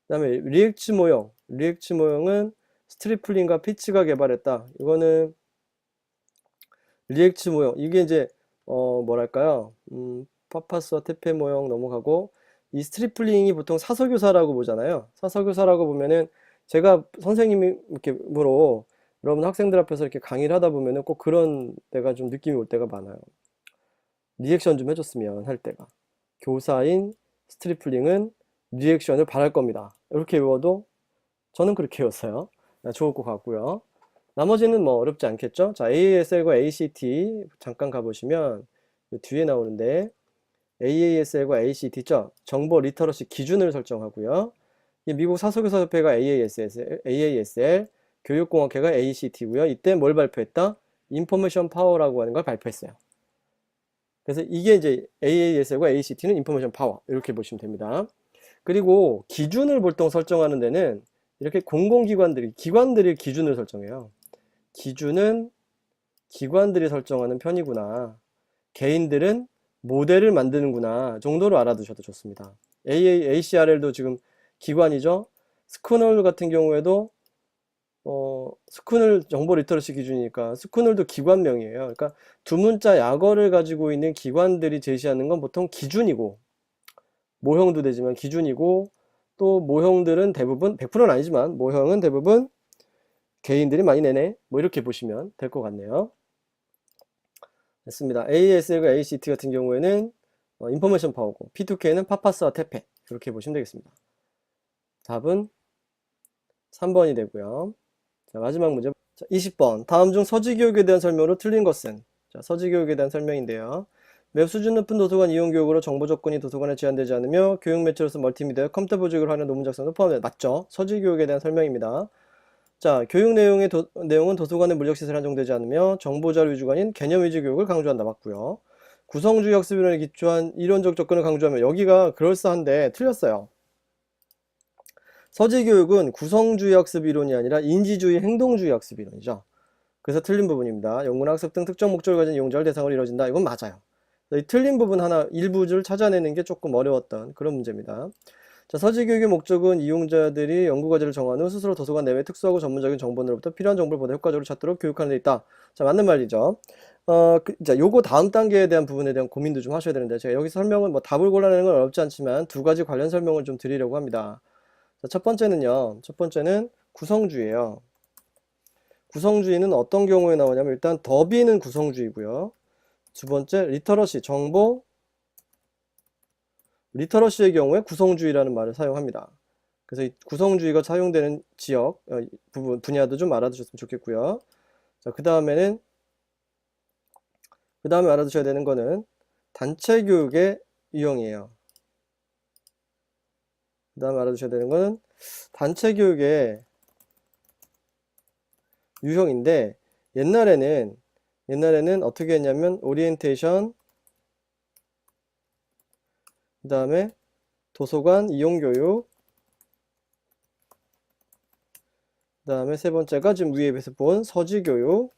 그 다음에 리액츠 모형. 리액츠 모형은 스트리플린과 피치가 개발했다. 이거는 리액츠 모형. 이게 이제 뭐랄까요? 파파스와 테페 모형 넘어가고, 이 스트리플링이 보통 사서교사라고 보잖아요. 사서교사라고 보면은 제가 선생님이 이렇게 뭐로 여러분 학생들 앞에서 이렇게 강의를 하다 보면은 꼭 그런 때가 좀 느낌이 올 때가 많아요. 리액션 좀 해줬으면 할 때가. 교사인 스트리플링은 리액션을 바랄 겁니다. 이렇게 외워도 저는 그렇게 외웠어요. 좋을 것 같고요. 나머지는 뭐 어렵지 않겠죠? 자, AASL과 ACT 잠깐 가보시면 뒤에 나오는데 AASL과 ACT죠? 정보 리터러시 기준을 설정하고요. 미국 사서교사협회가 AASL, 교육공학회가 ACT고요. 이때 뭘 발표했다? 인포메이션 파워라고 하는 걸 발표했어요. 그래서 이게 이제 AASL과 ACT는 인포메이션 파워 이렇게 보시면 됩니다. 그리고 기준을 보통 설정하는 데는 이렇게 공공기관들이 기준을 설정해요. 기준은 기관들이 설정하는 편이구나. 개인들은 모델을 만드는구나 정도로 알아두셔도 좋습니다. ACRL도 지금 기관이죠. 스쿠널 같은 경우에도 스쿠널 정보 리터러시 기준이니까 스쿠널도 기관명이에요. 그러니까 두 문자 약어를 가지고 있는 기관들이 제시하는 건 보통 기준이고, 모형도 되지만 기준이고, 또 모형들은 대부분 100%는 아니지만 모형은 대부분 개인들이 많이 내네, 뭐 이렇게 보시면 될 것 같네요. 됐습니다. ASL과 ACT 같은 경우에는 인포메이션 파워고, P2K는 파파스와 테페 이렇게 보시면 되겠습니다. 답은 3번이 되고요. 자, 마지막 문제. 자, 20번. 다음 중 서지교육에 대한 설명으로 틀린 것은? 자, 서지교육에 대한 설명인데요. 매우 수준 높은 도서관 이용 교육으로 정보 접근이 도서관에 제한되지 않으며 교육 매체로서 멀티미디어, 컴퓨터 보직을 하는 논문 작성도 포함됩니다. 맞죠? 서지교육에 대한 설명입니다. 자, 교육 내용은 도서관의 물리시설에 한정되지 않으며 정보자료 위주가 아닌 개념 위주 교육을 강조한다. 맞고요. 구성주의 학습 이론에 기초한 이론적 접근을 강조하며, 여기가 그럴싸한데 틀렸어요. 서지교육은 구성주의 학습 이론이 아니라 인지주의 행동주의 학습 이론이죠. 그래서 틀린 부분입니다. 연구나 학습 등 특정 목적을 가진 이용자를 대상으로 이루어진다. 이건 맞아요. 이 틀린 부분 하나, 일부를 찾아내는 게 조금 어려웠던 그런 문제입니다. 자, 서지교육의 목적은 이용자들이 연구과제를 정한 후 스스로 도서관 내외 특수하고 전문적인 정보원으로부터 필요한 정보를 보다 효과적으로 찾도록 교육하는 데 있다. 자, 맞는 말이죠. 자, 요거 다음 단계에 대한 부분에 대한 고민도 좀 하셔야 되는데, 제가 여기서 설명은 뭐 답을 골라내는 건 어렵지 않지만 두 가지 관련 설명을 좀 드리려고 합니다. 자, 첫 번째는 구성주의예요. 구성주의는 어떤 경우에 나오냐면, 일단 더비는 구성주의고요. 두 번째, 리터러시, 정보 리터러시의 경우에 구성주의라는 말을 사용합니다. 그래서 이 구성주의가 사용되는 지역, 분야도 좀 알아두셨으면 좋겠고요. 자, 그 다음에 알아두셔야 되는 거는 단체 교육의 유형이에요. 그 다음에 알아두셔야 되는 거는 단체 교육의 유형인데, 옛날에는 어떻게 했냐면 오리엔테이션, 그 다음에 도서관 이용교육, 그 다음에 세 번째가 지금 위에 본 서지교육,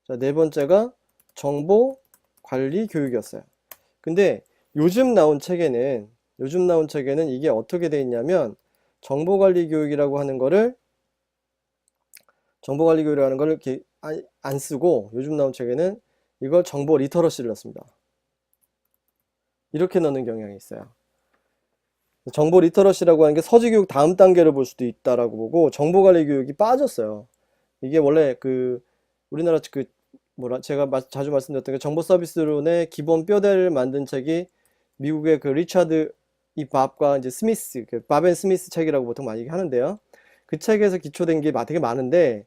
자, 네 번째가 정보관리 교육이었어요. 근데 요즘 나온 책에는 이게 어떻게 돼 있냐면 정보관리 교육이라고 하는 거를 이렇게 안 쓰고, 요즘 나온 책에는 이걸 정보 리터러시를 넣습니다. 이렇게 넣는 경향이 있어요. 정보 리터러시라고 하는 게 서지교육 다음 단계를 볼 수도 있다라고 보고, 정보관리 교육이 빠졌어요. 이게 원래 우리나라 제가 자주 말씀드렸던 게 정보 서비스론의 기본 뼈대를 만든 책이 미국의 리차드 밥과 이제 스미스, 밥 앤 스미스 책이라고 보통 많이 하는데요. 그 책에서 기초된 게 되게 많은데,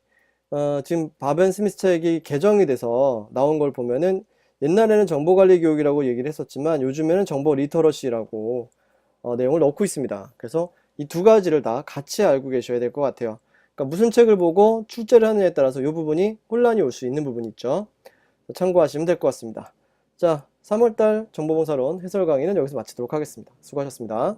지금 밥 앤 스미스 책이 개정이 돼서 나온 걸 보면은 옛날에는 정보관리 교육이라고 얘기를 했었지만 요즘에는 정보 리터러시라고 내용을 넣고 있습니다. 그래서 이 두 가지를 다 같이 알고 계셔야 될 것 같아요. 그러니까 무슨 책을 보고 출제를 하느냐에 따라서 이 부분이 혼란이 올 수 있는 부분이 있죠. 참고하시면 될 것 같습니다. 자, 3월달 정보봉사론 해설 강의는 여기서 마치도록 하겠습니다. 수고하셨습니다.